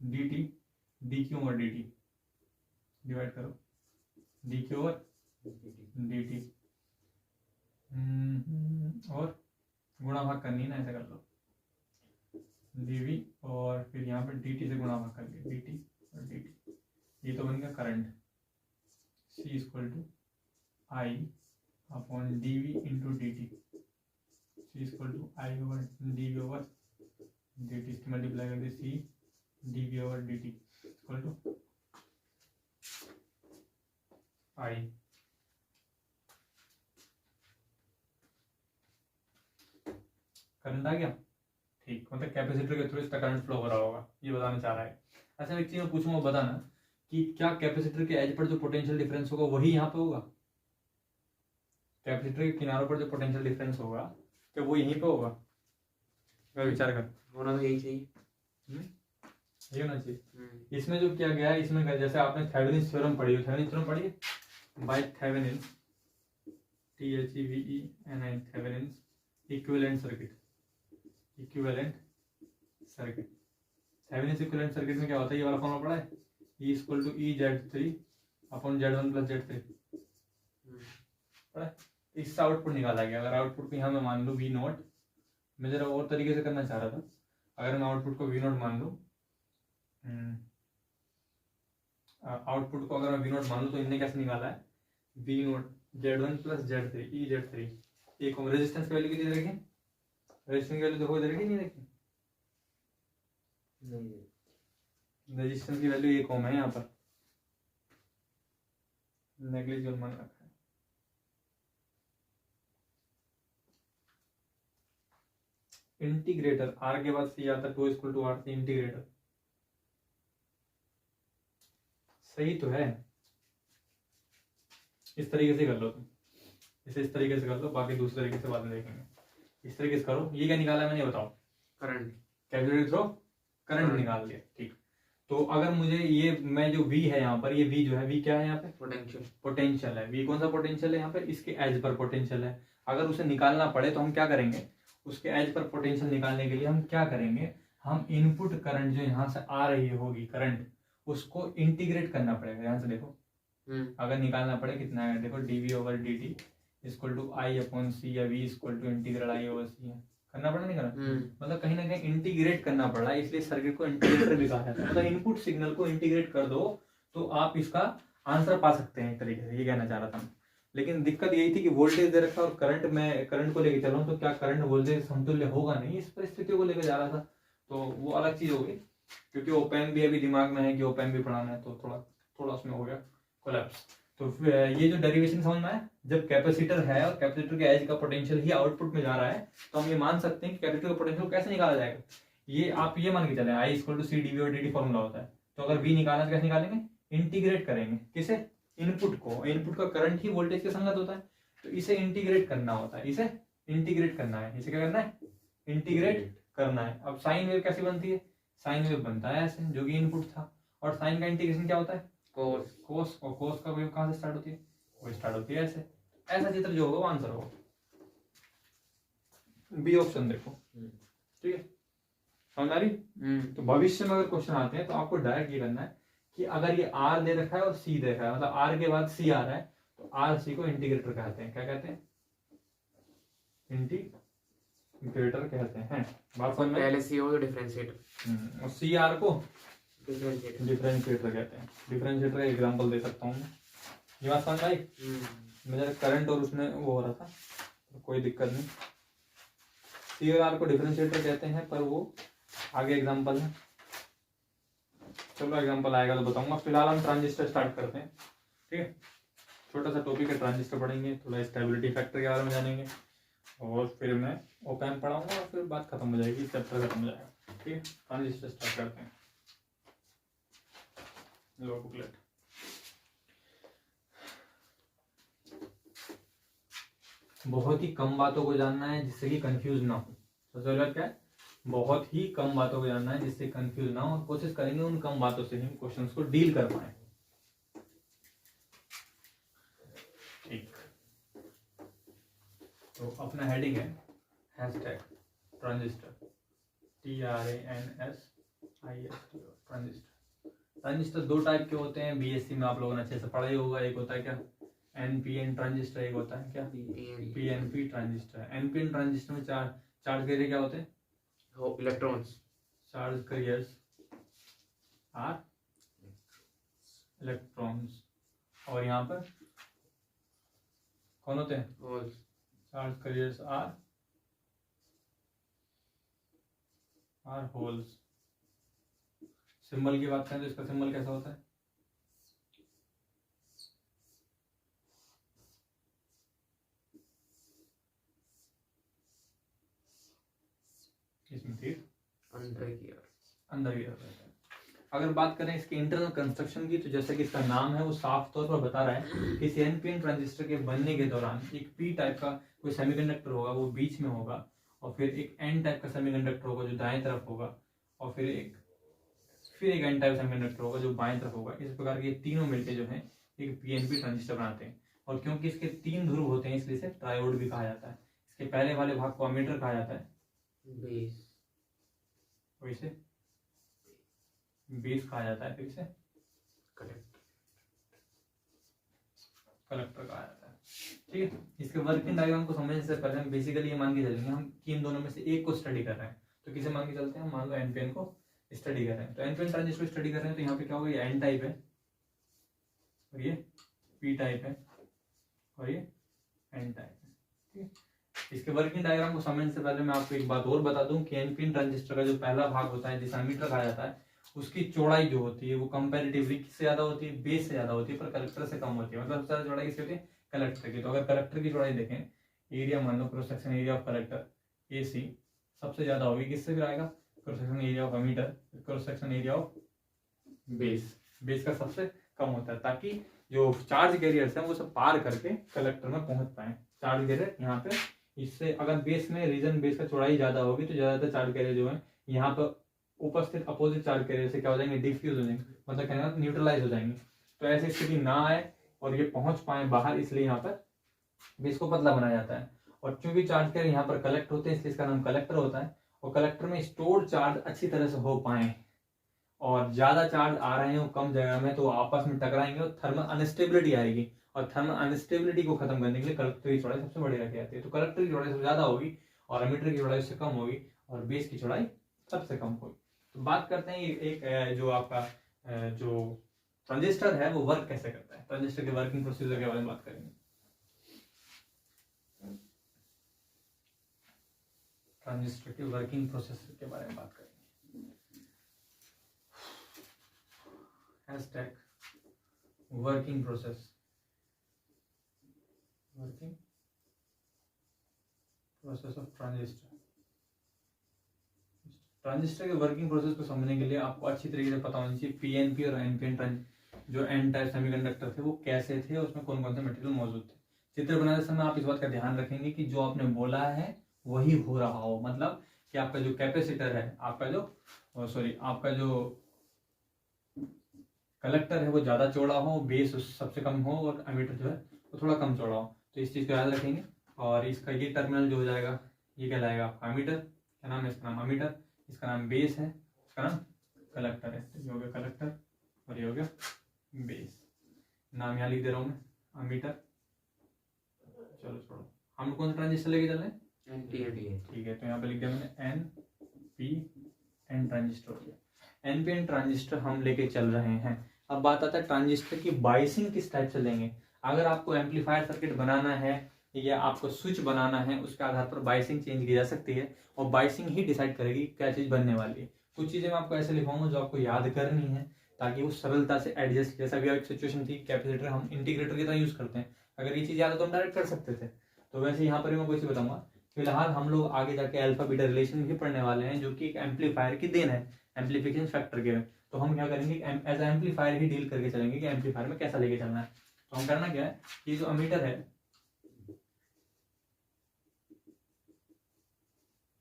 dt dq over dt divide करो, dq ओवर dt और गुणा भाग करनी है ना, ऐसा कर लो dv और फिर यहाँ पर dt से गुणा भाग करके dt और dt। ये तो बन गया current, c equal to i upon dv into dt। c equal to i over dv over dt, इसकी मल्टीप्लाई करके c dv over dt equal to i। Current आ गया, ठीक। मतलब कैपेसिटर के थ्रू इसका करंट फ्लो हो रहा होगा, ये बताना चाह रहा है। अच्छा एक चीज मैं पूछूंगा, बताना कि क्या कैपेसिटर के एज पर जो पोटेंशियल डिफरेंस होगा वही यहाँ पे होगा? कैपेसिटर के किनारों पर जो पोटेंशियल डिफरेंस होगा क्या वो यहीं पे होगा? विचार कर, होना तो यही चाहिए, ये होना चाहिए। इसमें जो किया गया है, इसमें जैसे आपने थेवेनिन्स थ्योरम पढ़ी हो, थेवेनिन्स थ्योरम पढ़ी है by Thevenin's, THEVENIN, Thevenin's equivalent circuit, equivalent circuit. Thevenin's equivalent circuit में क्या होता है, ये वाला फॉर्मूला पढ़ा है, E equal to E Z3 upon Z1 plus Z3 पड़ा। इससे आउटपुट निकाला गया। अगर आउटपुट को यहाँ मैं मान लूँ वी नॉट, मैं जरा और तरीके से करना चाह रहा था। अगर मैं आउटपुट को वी नॉट मान लूँ, आउटपुट को अगर मैं वी नॉट मान लूँ तो इनने कैसे निकाला है, we not Z1 plus Z3 E Z3। एक रेजिस्टेंस की वैल्यू कितनी रखी, रेजिस्टेंस की वैल्यू देखो इधर की नहीं रखी, रेजिस्टेंस की वैल्यू 1 ओम है यहाँ पर, नेग्लिजिबल मान रखा है। इंटीग्रेटर आर के बाद सी आता है, 2 equal to R C integrator. सही तो है, इस तरीके से कर लो तुम, इसे इस तरीके से कर लो, बाकी दूसरे तरीके से बाद में देखेंगे। इस तरीके से करो। ये क्या निकाला है मैंने, बताओ। करंट, कैपेसिटर थ्रो करंट निकाल लिया, ठीक। तो अगर मुझे ये मैं जो V है यहाँ पर, ये V जो है, V क्या है यहाँ पे, पोटेंशियल, पोटेंशियल है। V कौन सा पोटेंशियल है यहाँ पर, इसके एज पर पोटेंशियल है। अगर उसे निकालना पड़े तो हम क्या करेंगे, उसके एज पर पोटेंशियल निकालने के लिए हम क्या करेंगे, हम इनपुट करंट जो यहाँ से आ रही होगी करंट, उसको इंटीग्रेट करना पड़ेगा। यहाँ से देखो, अगर निकालना पड़े कितना है, देखो dV over dt equal to i upon c, या V equal to integral i over c है। करना पड़ा नहीं करना, मतलब कहीं ना कहीं इंटीग्रेट करना पड़ा, इसलिए सर्किट को इंटीग्रेटर भी कहा जाता है। मतलब इनपुट सिग्नल को इंटीग्रेट कर दो तो आप इसका आंसर पा सकते हैं एक तरीके से, ये कहना चाह रहा था मैं। लेकिन दिक्कत यही थी कि वोल्टेज दे रखा और करंट, मैं करंट को लेकर चल रहा हूँ, तो क्या करंट वोल्टेज समतुल्य होगा नहीं, इस परिस्थितियों को लेकर जा रहा था। तो वो अलग चीज हो गई, क्योंकि ओपैम्प भी अभी दिमाग में है कि ओपैम्प भी पढ़ाना है, तो थोड़ा उसमें हो गया कोलैप्स। तो ये जो डेरिवेशन समझ में आया, जब कैपेसिटर है और कैपेसिटर के एज का पोटेंशियल ही आउटपुट में जा रहा है, तो हम ये मान सकते हैं कि कैपेसिटर का पोटेंशियल कैसे निकाला जाएगा। ये आप ये मान के चले, I equal to C DV और dt फॉर्मूला होता है। तो अगर V निकालना तो कैसे निकालेंगे, इंटीग्रेट करेंगे। किसे, इनपुट को। इनपुट का करंट ही वोल्टेज के संगत होता है, तो इसे इंटीग्रेट करना होता है, इसे इंटीग्रेट करना है। इसे क्या करना है, इंटीग्रेट करना है। अब साइन वेव कैसे बनती है, साइन वेव बनता है ऐसे, जो कि इनपुट था। और साइन का इंटीग्रेशन क्या होता है, कोस। कोस, और कोस का वेव कहां से स्टार्ट होती है, वो स्टार्ट होती है ऐसे। ऐसा चित्र जो होगा वो आंसर होगा। बी ऑप्शन देखो, ठीक है, समझ आ रही। तो भविष्य में अगर क्वेश्चन आते हैं तो आपको डायरेक्ट ये करना है कि अगर ये R दे रखा है और C दे रखा है, मतलब R के बाद C आ रहा है, तो RC को इंटीग्रेटर कहते हैं। क्या कहते हैं, इंटीग्रेटर कहते हैं। बात समझ में, पहले C हो तो डिफरेंशिएटर, और CR को डिफरेंशिएटर कहते हैं। डिफरेंशिएटर का एग्जांपल दे सकता हूँ मैं, ये बात समझ आई। मेरा करंट और उसमें वो हो रहा था, तो कोई दिक्कत नहीं। C और R को डिफरेंशिएटर कहते हैं, पर वो आगे एग्जांपल है, चलो एग्जांपल आएगा तो बताऊंगा। फिलहाल हम ट्रांजिस्टर स्टार्ट करते हैं, ठीक है। छोटा सा टॉपिक है, ट्रांजिस्टर पढ़ेंगे, थोड़ा स्टेबिलिटी फैक्टर के बारे में जानेंगे, और फिर मैं ओपैम्प पढ़ाऊंगा, और फिर बात खत्म हो जाएगी, चैप्टर खत्म हो जाएगा, ठीक है। ट्रांजिस्टर स्टार्ट करते हैं। लो बुकलेट, बहुत ही कम बातों को जानना है जिससे कि कंफ्यूज ना हो। सबसे पहले क्या है, बहुत ही कम बातों को जानना है जिससे कंफ्यूज ना हो, और कोशिश करेंगे उन कम बातों से ही क्वेश्चंस को डील कर पाए। ठीक, तो अपना हेडिंग है hashtag transistor, TRANSISTOR transistor. Transistor दो टाइप के होते हैं, बीएससी में आप लोगों ने अच्छे से पढ़ा ही होगा। एक होता है क्या, NPN ट्रांजिस्टर, एक होता है क्या, PNP ट्रांजिस्टर। NPN ट्रांजिस्टर में चार्ज कैरियर क्या होते हैं, electrons, charge carriers are electrons, और यहाँ पर कौन होते हैं, holes. Charge carriers are holes. Symbol की बात करें तो इसका सिंबल कैसा होता है, इसमें तीर अंदर की ओर रहता है। अगर बात करें इसके इंटरनल कंस्ट्रक्शन की, तो जैसे कि इसका नाम है वो साफ तौर पर बता रहा है कि NPN ट्रांजिस्टर के बनने के दौरान एक पी टाइप का कोई सेमीकंडक्टर होगा, वो बीच में होगा, और फिर एक एन टाइप का सेमीकंडक्टर होगा जो दाएं तरफ होगा, और फिर एक एन टाइप सेमीकंडक्टर होगा जो बाएं तरफ होगा। इस प्रकार के तीनों मिलकर जो है एक PNP ट्रांजिस्टर बनाते हैं। और क्योंकि इसके 3 ध्रुव होते हैं, इसलिए इसे ट्रायोड भी कहा जाता है। इसके पहले वाले भाग को अमीटर कहा जाता है, बेस, वैसे बेस कहा जाता है, फिर से कलेक्टर कहा जाता है। ठीक है, इसके वर्किंग डायग्राम को समझने से पहले हम बेसिकली ये मान के चलेंगे हम कि इन दोनों में से एक को स्टडी कर रहे हैं। तो किसे मान के चलते हैं, मान लो एनपीएन को स्टडी कर रहे हैं। तो एनपीएन ट्रांजिस्टर स्टडी कर रहे हैं तो यहाँ पे क्या होगा, ये एन टाइप है और ये पी टाइप है और ये एन टाइप है। ठीक है, इसके वर्किंग डायग्राम को समझने से पहले मैं आपको एक बात और बता दूं कि एनपीएन ट्रांजिस्टर का जो पहला भाग होता है जिसे एमीटर कहा जाता है, उसकी चौड़ाई जो होती है वो कंपैरेटिवली किससे ज्यादा होती है, बेस से ज्यादा होती है, पर कलेक्टर से कम होती है। मतलब सबसे ज्यादा चौड़ाई किसकी होती है, कलेक्टर की। तो अगर कलेक्टर की चौड़ाई देखें, एरिया मान लो cross section area of collector AC सबसे ज्यादा होगी, किससे फिर आएगा, cross section area of emitter, cross section area of base का सबसे कम होता है, ताकि जो चार्ज कैरियर्स हैं वो सब पार करके कलेक्टर में पहुंच पाए। चार्ज कैरियर यहाँ पे, इससे अगर बेस में रीजन बेस का चौड़ाई ज्यादा होगी तो ज्यादातर चार्ज कैरियर जो है यहाँ पर उपस्थित अपोजिट चार्ज कैरियर से क्या हो जाएंगे, डिफ्यूज हो जाएंगे, मतलब कहना न्यूट्रलाइज हो जाएंगे। तो ऐसी स्थिति ना आए और ये पहुंच पाए बाहर, इसलिए यहाँ पर बेस को पतला बनाया जाता है। और चूंकि चार्ज कैरियर यहाँ पर कलेक्ट होते हैं इसलिए इसका नाम कलेक्टर होता है। और कलेक्टर में स्टोर्ड चार्ज अच्छी तरह से हो पाए और ज्यादा चार्ज आ रहे हो कम जगह में तो आपस में टकराएंगे और थर्मल अनस्टेबिलिटी आएगी। और थर्मल अनस्टेबिलिटी को खत्म करने के लिए कलेक्टर की चौड़ाई सबसे बड़ी रखी जाती है। तो कलेक्टर की चौड़ाई सबसे ज्यादा होगी और एमीटर की चौड़ाई उससे कम होगी और बेस की चौड़ाई सबसे कम होगी। तो बात करते हैं एक जो आपका जो ट्रांजिस्टर है वो वर्क कैसे करता है, ट्रांजिस्टर के वर्किंग प्रोसीजर के बारे में बात करेंगे। ट्रांजिस्टर के वर्किंग प्रोसेस के बारे में बात करेंगे। Hashtag working process, working process of transistor. Transistor के वर्किंग प्रोसेस को समझने के लिए आपको अच्छी तरीके से पता होना चाहिए पीएनपी और एनपीएन जो एन टाइप सेमीकंडक्टर थे वो कैसे थे और उसमें कौन कौन से मटेरियल मौजूद थे। चित्र बनाते समय आप इस बात का ध्यान रखेंगे कि जो आपने बोला है वही हो रहा हो, मतलब कि आपका जो कैपेसिटर है, आपका जो कलेक्टर है वो ज्यादा चौड़ा हो, बेस सबसे कम हो और एमीटर जो है वो थोड़ा कम चौड़ा हो। तो इस चीज को याद रखेंगे। और इसका ये टर्मिनल जो हो जाएगा ये कहलाएगा आपका एमीटर, क्या नाम है इसका, नाम एमीटर, इसका नाम बेस है, इसका नाम कलेक्टर है। ये हो गया कलेक्टर और ये हो गया बेस। नाम यहाँ लिख दे रहा हूँ मैं, एमीटर। चलो छोड़ो, हम कौन सा ट्रांजिस्टर लेके चल रहे हैं, एनपीएन। ठीक है, तो यहाँ पे लिख दिया मैंने एन ट्रांजिस्टर हो गया। एनपीएन ट्रांजिस्टर हम लेके चल रहे हैं। अब बात आता है ट्रांजिस्टर की बाइसिंग किस टाइप से लेंगे। अगर आपको एम्पलीफायर सर्किट बनाना है या आपको स्विच बनाना है उसके आधार पर बाइसिंग चेंज की जा सकती है और बाइसिंग ही डिसाइड करेगी क्या चीज बनने वाली है। कुछ चीजें मैं आपको ऐसे लिखाऊंगा जो आपको याद करनी है ताकि वो सरलता से एडजस्ट, जैसा भी एक सिचुएशन थी कैपेसिटर हम इंटीग्रेटर की तरह यूज करते हैं, अगर ये चीज याद है तो हम डायरेक्ट कर सकते थे। तो वैसे यहाँ पर मैं कोई चीज बताऊंगा। फिलहाल हम लोग आगे जाके अल्फा बीटा रिलेशन भी पढ़ने वाले हैं जो कि एक एम्पलीफायर की देन है, एम्पलीफिकेशन फैक्टर के। तो हम क्या करेंगे, एज एम्पलीफायर ही डील करके चलेंगे कि एम्पलीफायर में कैसा लेके चलना है। तो हम करना क्या है कि जो एमीटर है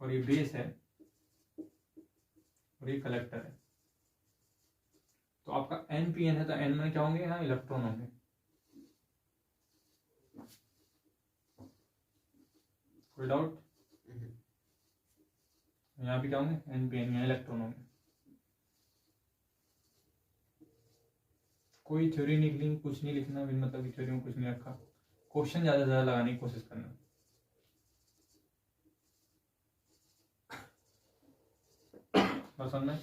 और ये बेस है और ये कलेक्टर है, तो आपका एनपीएन है तो एन में क्या होंगे, यहाँ इलेक्ट्रॉन होंगे। कोई डाउट, यहाँ भी क्या होंगे, एनपीएन, यहाँ इलेक्ट्रॉन होंगे। कोई थ्योरी नहीं लिखनी, कुछ नहीं लिखना, बिन मतलब की थ्योरी में कुछ नहीं रखा। क्वेश्चन ज्यादा से ज्यादा लगाने की कोशिश करना। बस समझ।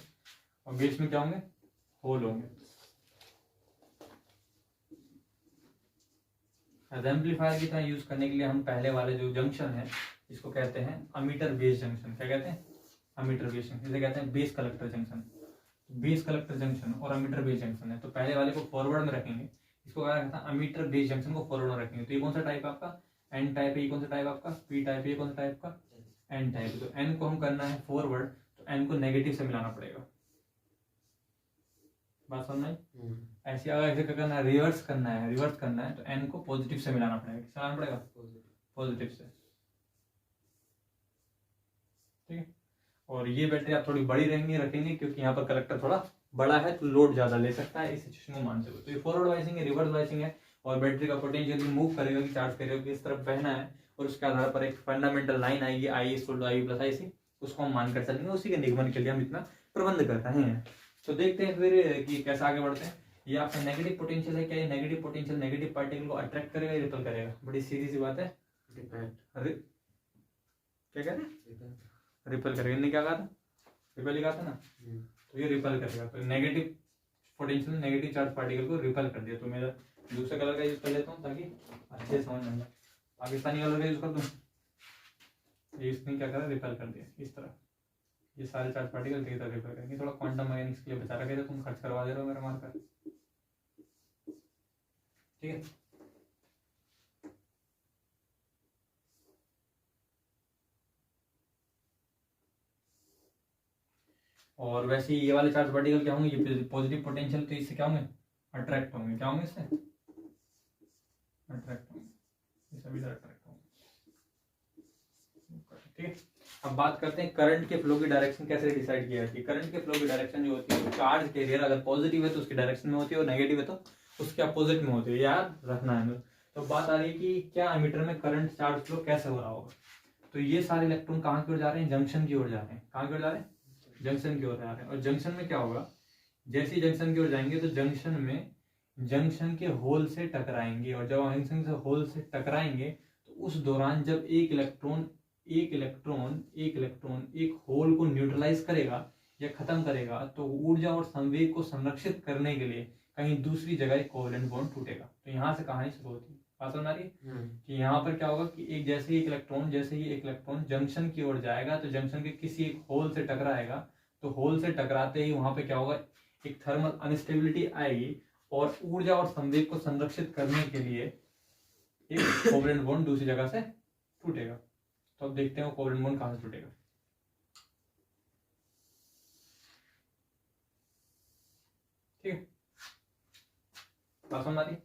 और बेस में क्या होंगे, होल होंगे। एम्पलीफायर की तरह यूज करने के लिए हम पहले वाले जो जंक्शन है इसको कहते हैं अमीटर बेस जंक्शन। क्या कहते हैं, अमीटर बेस जंक्शन। इसे कहते हैं base collector junction. Base collector junction और अमीटर बेस जंक्शन है, तो पहले वाले को फॉरवर्ड में रखेंगे, इसको क्या कहता है अमीटर बेस जंक्शन को फॉरवर्ड में रखेंगे। तो ये कौन सा टाइप है आपका, एन टाइप है। ये कौन सा टाइप आपका, पी टाइप है। ये कौन सा टाइप का, एन टाइप। तो एन को हम करना है फॉरवर्ड, तो एन को नेगेटिव से मिलाना पड़ेगा। बात समझ आई। ऐसे अगर ऐसे करना है, रिवर्स करना है तो एन को पॉजिटिव से मिलाना पड़ेगा। किससे मिलाना पड़ेगा, पॉजिटिव से। ठीक है, और ये बैटरी आप थोड़ी बड़ी रखेंगे क्योंकि यहाँ पर कलेक्टर थोड़ा बड़ा है तो लोड ज्यादा ले सकता है, इस सिचुएशन को मानते हुए। तो ये फॉरवर्ड वाइसिंग है, रिवर्स वाइसिंग है, और बैटरी का पोटेंशियल मूव करेगा कि चार्ज करेगा कि इस तरफ बहना है, और उसके आधार पर एक फंडामेंटल लाइन आएगी आई इक्वल आई प्लस आई सी, उसको हम मानकर चलेंगे। उसी के निगमन के लिए हम इतना प्रबंध कर रहे हैं। तो देखते हैं फिर कि कैसे आगे बढ़ते हैं। ये आपका नेगेटिव पोटेंशियल है, क्या ये नेगेटिव पोटेंशियल नेगेटिव पार्टिकल को अट्रैक्ट करेगा या रिपल करेगा? बड़ी सीधी सी बात है, क्या कह रहे हैं, रिपल करेगा। इनने क्या कहा था, रिपल ही कहा था ना, तो ये रिपल करेगा। तो negative potential negative charge particle को रिपल कर दिया। तो मेरा दूसरे कलर का यूज कर लेता हूँ ताकि अच्छे समझ में आए। पाकिस्तानी कलर का यूज कर दूँ, इसने क्या करा, रिपल कर दिया इस तरह। ये सारे चार्ज पार्टिकल की तरह रिपल करेंगे। थोड़ा क्वांटम मैकेनिक्स के लिए बचा रखे थे, तुम खर्च करवा दे रहे हो मेरा मार्कर, ठीक है। और वैसे ये वाले चार्ज पार्टिकल क्या होंगे, ये पॉजिटिव पोटेंशियल, तो इससे क्या होंगे, अट्रैक्ट होंगे। क्या होंगे, इससे अट्रैक्ट होंगे, ये सभी तरह अट्रैक्ट होंगे, ठीक है। अब बात करते हैं करंट के फ्लो की डायरेक्शन कैसे डिसाइड किया जाती है। करंट के फ्लो की डायरेक्शन जो होती है, चार्ज कैरियर अगर पॉजिटिव है तो उसकी डायरेक्शन में होती है, और नेगेटिव है तो उसके अपोजिट में होती है, याद रखना है। तो बात आ रही है कि क्या एमीटर में करंट चार्ज फ्लो कैसे हो रहा होगा। तो ये सारे इलेक्ट्रॉन कहाँ की ओर जा रहे हैं, जंक्शन की ओर जा रहे हैं। कहाँ की ओर जा रहे हैं, जंक्शन की ओर जा रहे हैं। और जंक्शन में क्या होगा, जैसे ही जंक्शन की ओर जाएंगे तो जंक्शन में जंक्शन के होल से टकराएंगे, और जब जंक्शन से होल से टकराएंगे तो उस दौरान जब एक इलेक्ट्रॉन एक होल को न्यूट्रलाइज करेगा या खत्म करेगा, तो ऊर्जा और संवेग को संरक्षित करने के लिए कहीं दूसरी जगह एक कोवेलेंट बॉन्ड टूटेगा। तो यहाँ से कहानी शुरू होती है, बात समझ आ रही है कि यहाँ पर क्या होगा कि एक जैसे ही एक इलेक्ट्रॉन जंक्शन की ओर जाएगा तो जंक्शन के किसी एक होल से टकराएगा, तो होल से टकराते ही वहां पे क्या होगा, एक थर्मल अनस्टेबिलिटी आएगी, और ऊर्जा और संवेग को संरक्षित करने के लिए एक कोवेलेंट बॉन्ड दूसरी जगह से टूटेगा। तो अब देखते हैं वो कोवेलेंट बॉन्ड कहां से टूटेगा, ठीक है। बात समझ आ रही है।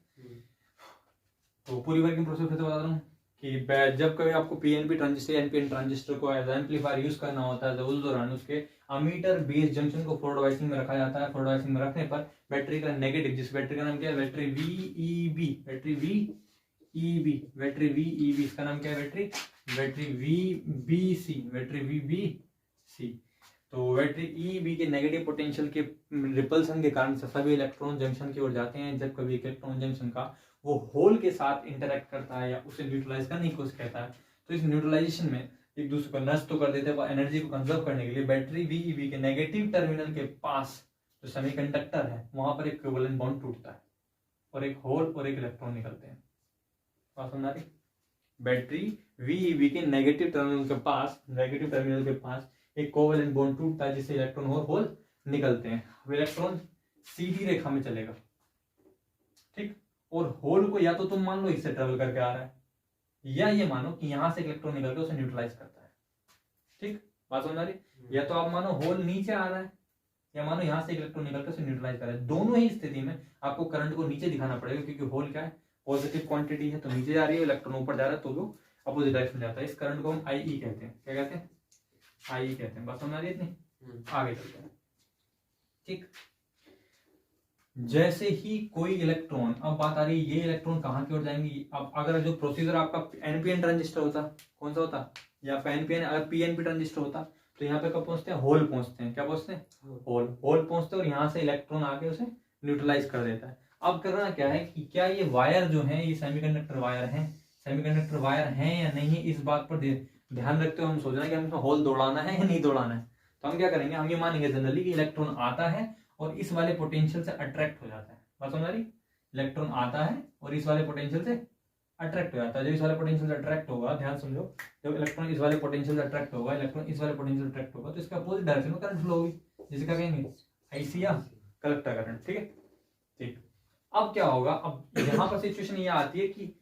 तो पूरी वर्किंग प्रोसेस फिर से बता रहा हूँ कि जब कभी आपको पीएनपी ट्रांजिस्टर या एनपीएन ट्रांजिस्टर को एज एम्पलीफायर यूज करना होता है, तो उस दौरान उसके अमीटर बेस जंक्शन को फॉरवर्ड वाइसिंग में रखा जाता है। फॉरवर्ड वाइसिंग में रखने पर बैटरी का नेगेटिव, जिस बैटरी का नाम क्या है, बैटरी VEB, बैटरी VEB, इसका नाम क्या है, बैटरी VBC। तो बैटरी EEB के नेगेटिव पोटेंशियल के रिपल्सन के कारण सभी इलेक्ट्रॉन जंक्शन की ओर जाते हैं। जब कभी इलेक्ट्रॉन जंक्शन का वो होल के साथ इंटरेक्ट करता है या उसे न्यूट्रलाइज करने की कोशिश करता है, तो इस न्यूट्रलाइजेशन में एक दूसरे को नष्ट तो कर देते हैं, वो एनर्जी को कंजर्व करने के लिए बैटरी VEB के नेगेटिव टर्मिनल के पास जो सेमीकंडक्टर है वहां पर एक कोवेलेंट बॉन्ड टूटता है और एक होल और एक इलेक्ट्रॉन निकलते हैं। बात समझ आ रही। बैटरी VEB के नेगेटिव टर्मिनल के पास एक कोवेलेंट बॉन्ड टूटता है जिससे इलेक्ट्रॉन और होल निकलते हैं। अब इलेक्ट्रॉन सीधी रेखा में चलेगा, ठीक, और होल को या तो तुम मान लो इससे ट्रेवल करके आ रहा है, या ये मानो कि यहां से इलेक्ट्रॉन निकल के उसे न्यूट्रलाइज करता है, ठीक। बात समझ आ रही। या तो आप मानो होल नीचे आ रहा है, या मानो यहां से इलेक्ट्रॉन निकल के उसे न्यूट्रलाइज कर रहा है। दोनों ही स्थिति में आपको करंट को नीचे दिखाना पड़ेगा, क्योंकि होल क्या है, पॉजिटिव क्वांटिटी है, तो नीचे जा रही है, इलेक्ट्रॉन ऊपर जा रहा है, तो वो अपोजिट डायरेक्शन जाता है। इस करंट को हम IE कहते हैं। क्या कहते हैं, IE कहते हैं। बात समझ आ रही है इतनी, आगे चलते हैं, ठीक। जैसे ही कोई इलेक्ट्रॉन, अब बात आ रही है ये इलेक्ट्रॉन कहाँ की ओर जाएंगे। अब अगर जो प्रोसीजर आपका NPN ट्रांजिस्टर होता, कौन सा होता, या NPN, अगर PNP ट्रांजिस्टर होता, तो यहाँ पे कब पहुंचते हैं, होल पहुंचते हैं। क्या पहुंचते हैं, होल पहुंचते हैं, और यहाँ से इलेक्ट्रॉन आके उसे न्यूट्रलाइज कर देता है। अब करना क्या है कि क्या ये वायर जो है ये सेमीकंडक्टर वायर हैं या नहीं है, इस बात पर ध्यान रखते हुए हम सोचना कि हम इसमें होल दौड़ाना है या नहीं दौड़ाना है। तो हम क्या करेंगे, हम ये मानेंगे जनरली कि इलेक्ट्रॉन आता है और इस वाले पोटेंशियल से अट्रैक्ट हो जाता है। बात समझ आ रही। इलेक्ट्रॉन आता है और इस वाले पोटेंशियल से अट्रैक्ट हो जाता है। जब इस वाले पोटेंशियल से अट्रैक्ट होगा, ध्यान समझो, जब इलेक्ट्रॉन इस वाले पोटेंशियल से अट्रैक्ट होगा, तो इसका अपोजिट डायरेक्शन में करंट फ्लो होगी, जिसे क्या कहेंगे, IC या कलेक्टर करंट, ठीक है, ठीक। अब क्या होगा, अब यहाँ पर सिचुएशन ये आती है कि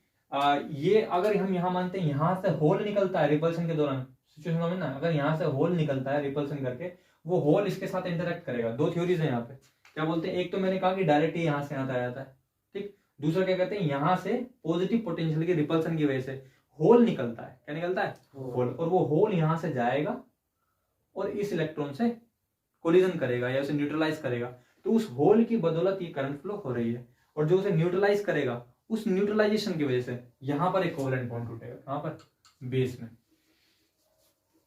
ये अगर हम यहाँ मानते हैं यहाँ से होल निकलता है रिपल्सन के दौरान, सिचुएशन समझना, अगर यहाँ से होल निकलता है रिपल्सन करके, वो होल इसके साथ इंटरेक्ट करेगा। दो थ्योरीज है यहाँ पे, क्या बोलते हैं, एक तो मैंने कहा कि डायरेक्ट यहाँ से आता जाता है, ठीक। दूसरा क्या कहते हैं, यहाँ से पॉजिटिव पोटेंशियल के रिपल्सन की वजह से होल निकलता है। क्या निकलता है, होल, और वो होल यहाँ से जाएगा और इस इलेक्ट्रॉन से कोलिजन करेगा या उसे न्यूट्रलाइज करेगा। तो उस होल की बदौलत ये करंट फ्लो हो रही है, और जो उसे न्यूट्रलाइज करेगा उस न्यूट्रलाइजेशन की वजह से यहाँ पर एक कोवेलेंट बॉन्ड टूटेगा। कहाँ पर, बेस में।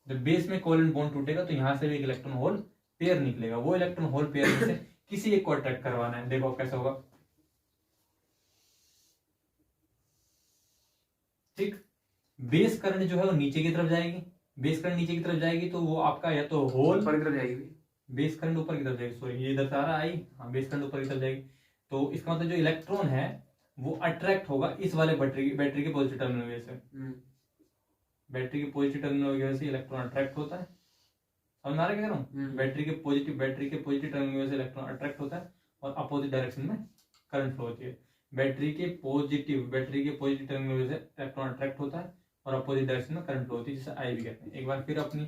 जब बेस में कोवेलेंट बॉन्ड टूटेगा तो यहाँ से भी एक इलेक्ट्रॉन होल पेयर निकलेगा। वो इलेक्ट्रॉन होल पेयर में से किसी एक को अट्रैक्ट करवाना है। देखो कैसे होगा, ठीक। बेस करंट जो है वो नीचे की तरफ जाएगी, बेस करंट नीचे की तरफ जाएगी तो वो आपका या तो होल, ऊपर की तरफ जाएगी। बेस करंट ऊपर की तरफ जाएगी, सॉरी ये इधर से आ रहा है आई, हाँ बेस करंट ऊपर की तरफ जाएगी। तो इसका मतलब जो इलेक्ट्रॉन है वो अट्रैक्ट होगा इस वाले बैटरी के पॉजिटिव टर्मिनल वजह से, बैटरी के पॉजिटिव टर्मिनल वजह से इलेक्ट्रॉन अट्रैक्ट होता है। समझ में आ रहा है क्या कह रहा हूँ? बैटरी के पॉजिटिव टर्मिनल की वजह से इलेक्ट्रॉन अट्रैक्ट होता है और अपोजिट डायरेक्शन में करंट फ्लो होती है। बैटरी के पॉजिटिव टर्मिनल की वजह से इलेक्ट्रॉन अट्रैक्ट होता है और अपोजिट डायरेक्शन में करंट फ्लो होती है, जिसे आई भी कहते हैं। एक बार फिर अपनी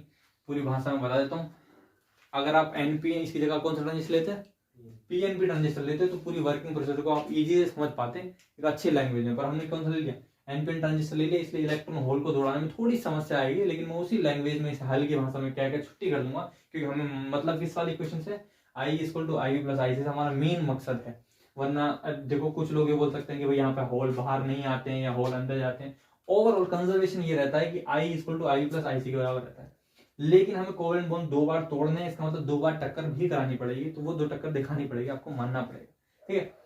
पूरी भाषा में बता देता हूँ। अगर आप एनपी इसकी जगह कौन सा ट्रांजिस्टर लेते हैं, पीएनपी ट्रांजिस्टर लेते हैं, तो पूरी वर्किंग प्रोसेस को आप इजी से समझ पाते हैं एक अच्छी लैंग्वेज में। पर हमने कौन सा ले लिया, एनपीएन ट्रांजिस्टर ले लिया, इसलिए इलेक्ट्रॉन होल को दौड़ाने में थोड़ी समस्या आएगी, लेकिन मैं उसी लैंग्वेज में हल्की भाषा में क्या क्या छुट्टी कर दूंगा, क्योंकि हमें मतलब किस वाली क्वेश्चन से, I equal to I plus आई से हमारा मेन मकसद है। वरना देखो कुछ लोग ये बोल सकते हैं कि भाई यहाँ पे होल बाहर नहीं आते हैं या होल अंदर जाते हैं। ओवरऑल कंजर्वेशन ये रहता है कि I equal to I plus आई सी के बराबर रहता है, लेकिन हमें कोवेलेंट बॉन्ड 2 बार तोड़ने हैं, इसका मतलब 2 बार टक्कर भी करानी पड़ेगी, तो वो 2 टक्कर दिखानी पड़ेगी, आपको मानना पड़ेगा, ठीक है।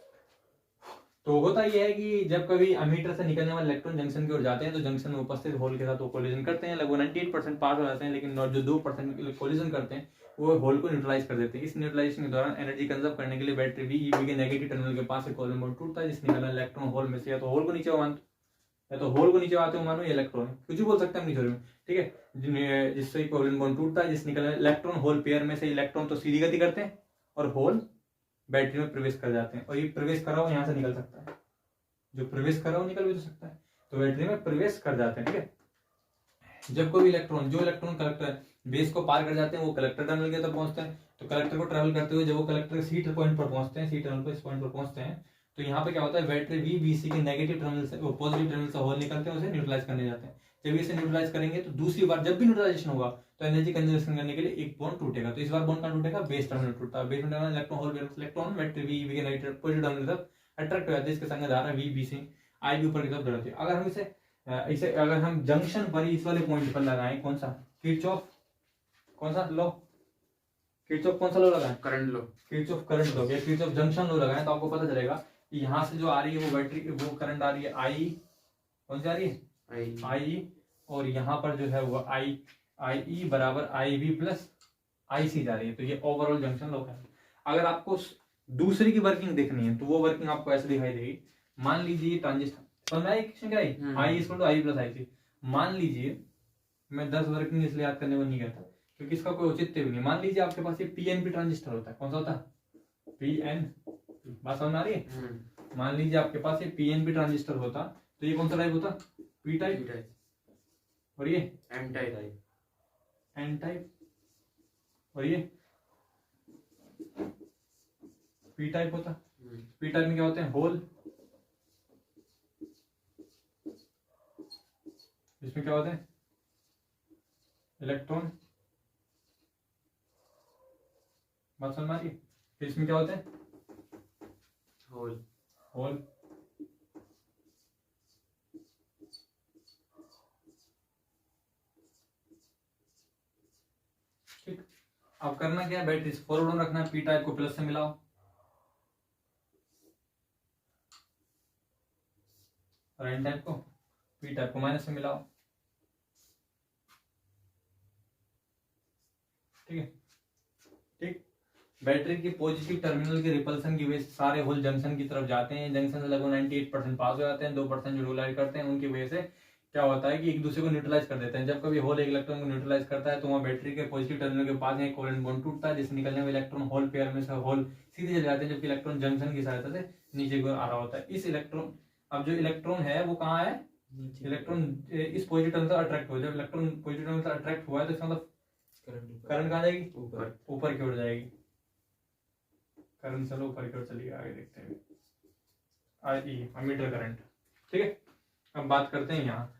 तो होता यह है कि जब कभी अमीटर से निकलने वाले इलेक्ट्रॉन जंक्शन की ओर जाते हैं तो जंक्शन में उपस्थित होल के साथ वो कोलिजन करते हैं, लगभग 98% पास हो जाते हैं, लेकिन जो 2% कोलिजन करते हैं वो होल को न्यूट्रलाइज कर देते हैं। इस न्यूट्रलाइजेशन के दौरान एनर्जी कंजर्व करने के लिए बैटरी भी ईवी के नेगेटिव टर्मिनल के पास एक कोवेलेंट बॉन्ड टूटता है, जिससे निकलने इलेक्ट्रॉन होल में से या तो होल को नीचे आते हो मानो या इलेक्ट्रॉन कुछ भी बोल सकते हैं अपनी थ्योरी में, ठीक है। जिससे कोवेलेंट बॉन्ड टूटता है, जिससे निकलने इलेक्ट्रॉन होल पेयर में से इलेक्ट्रॉन तो सीधी गति करते हैं और होल बैटरी में प्रवेश कर जाते हैं, और ये प्रवेश करा हुआ यहाँ से निकल सकता है, जो प्रवेश कर रहा हो निकल भी तो सकता है, तो बैटरी में प्रवेश कर जाते हैं, ठीक है। जब कोई इलेक्ट्रॉन कलेक्टर बेस को पार कर जाते हैं वो कलेक्टर टर्मिनल के तरफ पहुंचते हैं, तो कलेक्टर को ट्रेवल करते हुए जब वो कलेक्टर सी पॉइंट पर पहुंचते हैं, सी टर्मिनल पर इस पॉइंट पर पहुंचते हैं, तो यहाँ पे क्या होता है, बैटरी वी बीसी के नेगेटिव टर्मिनल से पॉजिटिव टर्मिनल से होल निकलते हैं, उसे न्यूट्रलाइज करने जाते हैं। जब इसे न्यूट्रलाइज करेंगे तो दूसरी बार जब भी न्यूट्रलाइजेशन होगा तो एनर्जी कंजर्वेशन करने के लिए एक बॉन्ड टूटेगा, तो इस बार बॉन्ड कहाँ टूटेगा, बेस टर्मिनल टूटता है। Base terminal electron hole electron battery V के नेगेटिव पॉजिटिव टर्मिनल तक अट्रैक्ट हो जाते हैं, इसके संग धारा वी बी से आई भी ऊपर की तरफ बढ़ती है। अगर हम इसे अगर हम जंक्शन पर इस वाले पॉइंट पर लगाएं, कौन सा किरचॉफ कौन सा लॉ लगाएं, करंट लो, किरचॉफ करंट लॉ या किरचॉफ जंक्शन लॉ लगाएं, तो आपको पता चलेगा कि यहाँ से जो आ रही है वो बैटरी वो करंट आ रही है आई, कौन सी आ रही है आई, और यहाँ पर जो है वो आई ई बराबर आई बी प्लस आई सी जा रही है, तो ये ओवरऑल जंक्शन लॉ है। अगर आपको दूसरी की वर्किंग देखनी है तो वो वर्किंग आपको ऐसे दिखाई देगी। मान लीजिए ट्रांजिस्टर समझ आई क्वेश्चन क्या है, I equal to I plus आई सी। मान लीजिए मैं 10 वर्किंग इसलिए याद करने को नहीं कहता क्योंकि इसका कोई औचित्य भी नहीं। मान लीजिए आपके पास ये पीएनपी ट्रांजिस्टर होता है, कौन सा होता है, पीएन, बात समझ आ रही है। मान लीजिए आपके पास ये पीएनपी ट्रांजिस्टर होता तो ये कौन सा टाइप होता, पी टाइप, और ये एन टाइप, और ये पी टाइप होता। पी टाइप में क्या होते हैं, होल, इसमें क्या होते हैं, इलेक्ट्रॉन, बात समझ में आ रही है। फिर इसमें क्या होते हैं, होल, ठीक। अब करना क्या है, बैटरी फॉरवर्ड रखना है, पी टाइप को प्लस से मिलाओ और एन टाइप को पी टाइप को माइनस से मिलाओ, ठीक है। ठीक, बैटरी की पॉजिटिव टर्मिनल के रिपल्सन की वजह से सारे होल जंक्शन की तरफ जाते हैं, जंक्शन से लगभग 98% पास हो जाते हैं, 2% जो न्यूट्रलाइज करते हैं उनकी वजह से क्या होता है कि एक दूसरे को न्यूट्रलाइज कर देते हैं। जब कभी होल एक इलेक्ट्रॉन को न्यूट्रलाइज करता है तो वहाँ बैटरी के पॉजिटिव टर्मिनल के पास एक कोवेलेंट बॉन्ड टूटता है, जिससे निकलने में इलेक्ट्रॉन होल पेयर में से होल सीधे चले जाते हैं, जबकि इलेक्ट्रॉन जंक्शन की सहायता से नीचे की ओर आ रहा होता है। इस इलेक्ट्रॉन, अब जो इलेक्ट्रॉन है वो कहाँ है, इलेक्ट्रॉन इस पॉजिटिव टर्मिनल से अट्रैक्ट हो, जब इलेक्ट्रॉन पॉजिटिव टर्मिनल से अट्रैक्ट हुआ है तो इसका मतलब करंट कहाँ जाएगी, ऊपर की ओर जाएगी, करंट चलो ऊपर की ओर चलिए, आगे देखते हैं आई अमीटर करंट, ठीक है। अब बात करते हैं यहाँ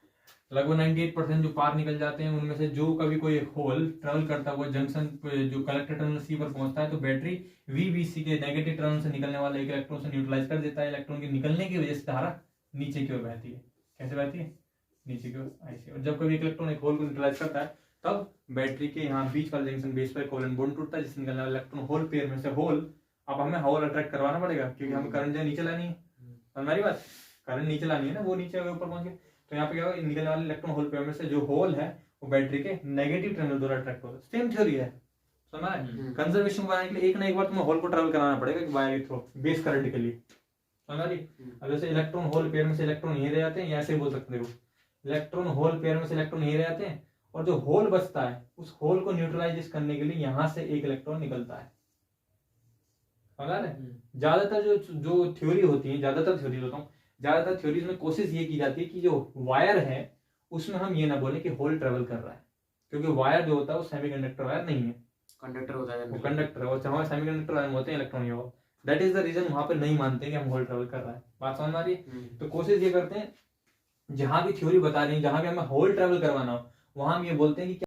लगभग 98% जो पार निकल जाते हैं उनमें से जो कभी कोई होल ट्रेवल करता हुआ जंक्शन जो कलेक्टर टर्मिनल सी पर पहुंचता है तो बैटरी वीबीसी के नेगेटिव टर्मिनल से निकलने वाले एक इलेक्ट्रॉन से न्यूट्रलाइज कर देता है। इलेक्ट्रॉन के निकलने की वजह से धारा नीचे की ओर बहती है, कैसे बहती है, नीचे की ओर ऐसे। और जब कभी एक इलेक्ट्रॉन एक होल को न्यूट्रलाइज करता है तब बैटरी के यहाँ बीच वाले जंक्शन बेस पर कोवेलेंट बॉन्ड टूटता है, जिससे निकलने वाला इलेक्ट्रॉन होल पेयर में से होल अब हमें होल अट्रैक्ट करवाना पड़ेगा क्योंकि हमें करंट नीचे लानी है। हमारी बात, करंट नीचे लानी है ना, वो नीचे ऊपर पहुंच गए तो यहाँ पे क्या होगा, निकलने वाले इलेक्ट्रॉन होल पेयर में से जो होल है वो बैटरी के नेगेटिव टर्मिनल द्वारा अट्रैक्ट होता है। सेम थ्योरी है, समझ है। कंजर्वेशन बनाने के लिए एक ना एक बार तुम्हें होल को ट्रेवल कराना पड़ेगा वायर के थ्रू बेस करंट के लिए, समझ रही। अब जैसे इलेक्ट्रॉन होल पेयर में से इलेक्ट्रॉन यहीं रह जाते हैं, ऐसे बोल सकते हो इलेक्ट्रॉन होल पेयर में से इलेक्ट्रॉन यहीं रह जाते हैं और जो होल बचता है उस होल को न्यूट्रलाइज करने के लिए यहाँ से एक इलेक्ट्रॉन निकलता है, समझ रहे। ज्यादातर जो थ्योरी होती है, ज्यादातर थ्योरीज में कोशिश ये की जाती है कि जो वायर है उसमें हम ये ना बोले कि होल ट्रेवल कर रहा है, क्योंकि वायर जो होता है वो सेमीकंडक्टर वायर नहीं है, कंडक्टर होता है, वो कंडक्टर है। और जहाँ सेमीकंडक्टर वायर में होते हैं electron hole, that is the reason वहां पर नहीं मानते कि हम होल ट्रेवल कर रहा है। बात समझ में आ रही है। तो कोशिश ये करते हैं जहां भी थ्योरी बता रही है, जहां भी हमें होल ट्रेवल करवाना हो वहां हम ये बोलते हैं कि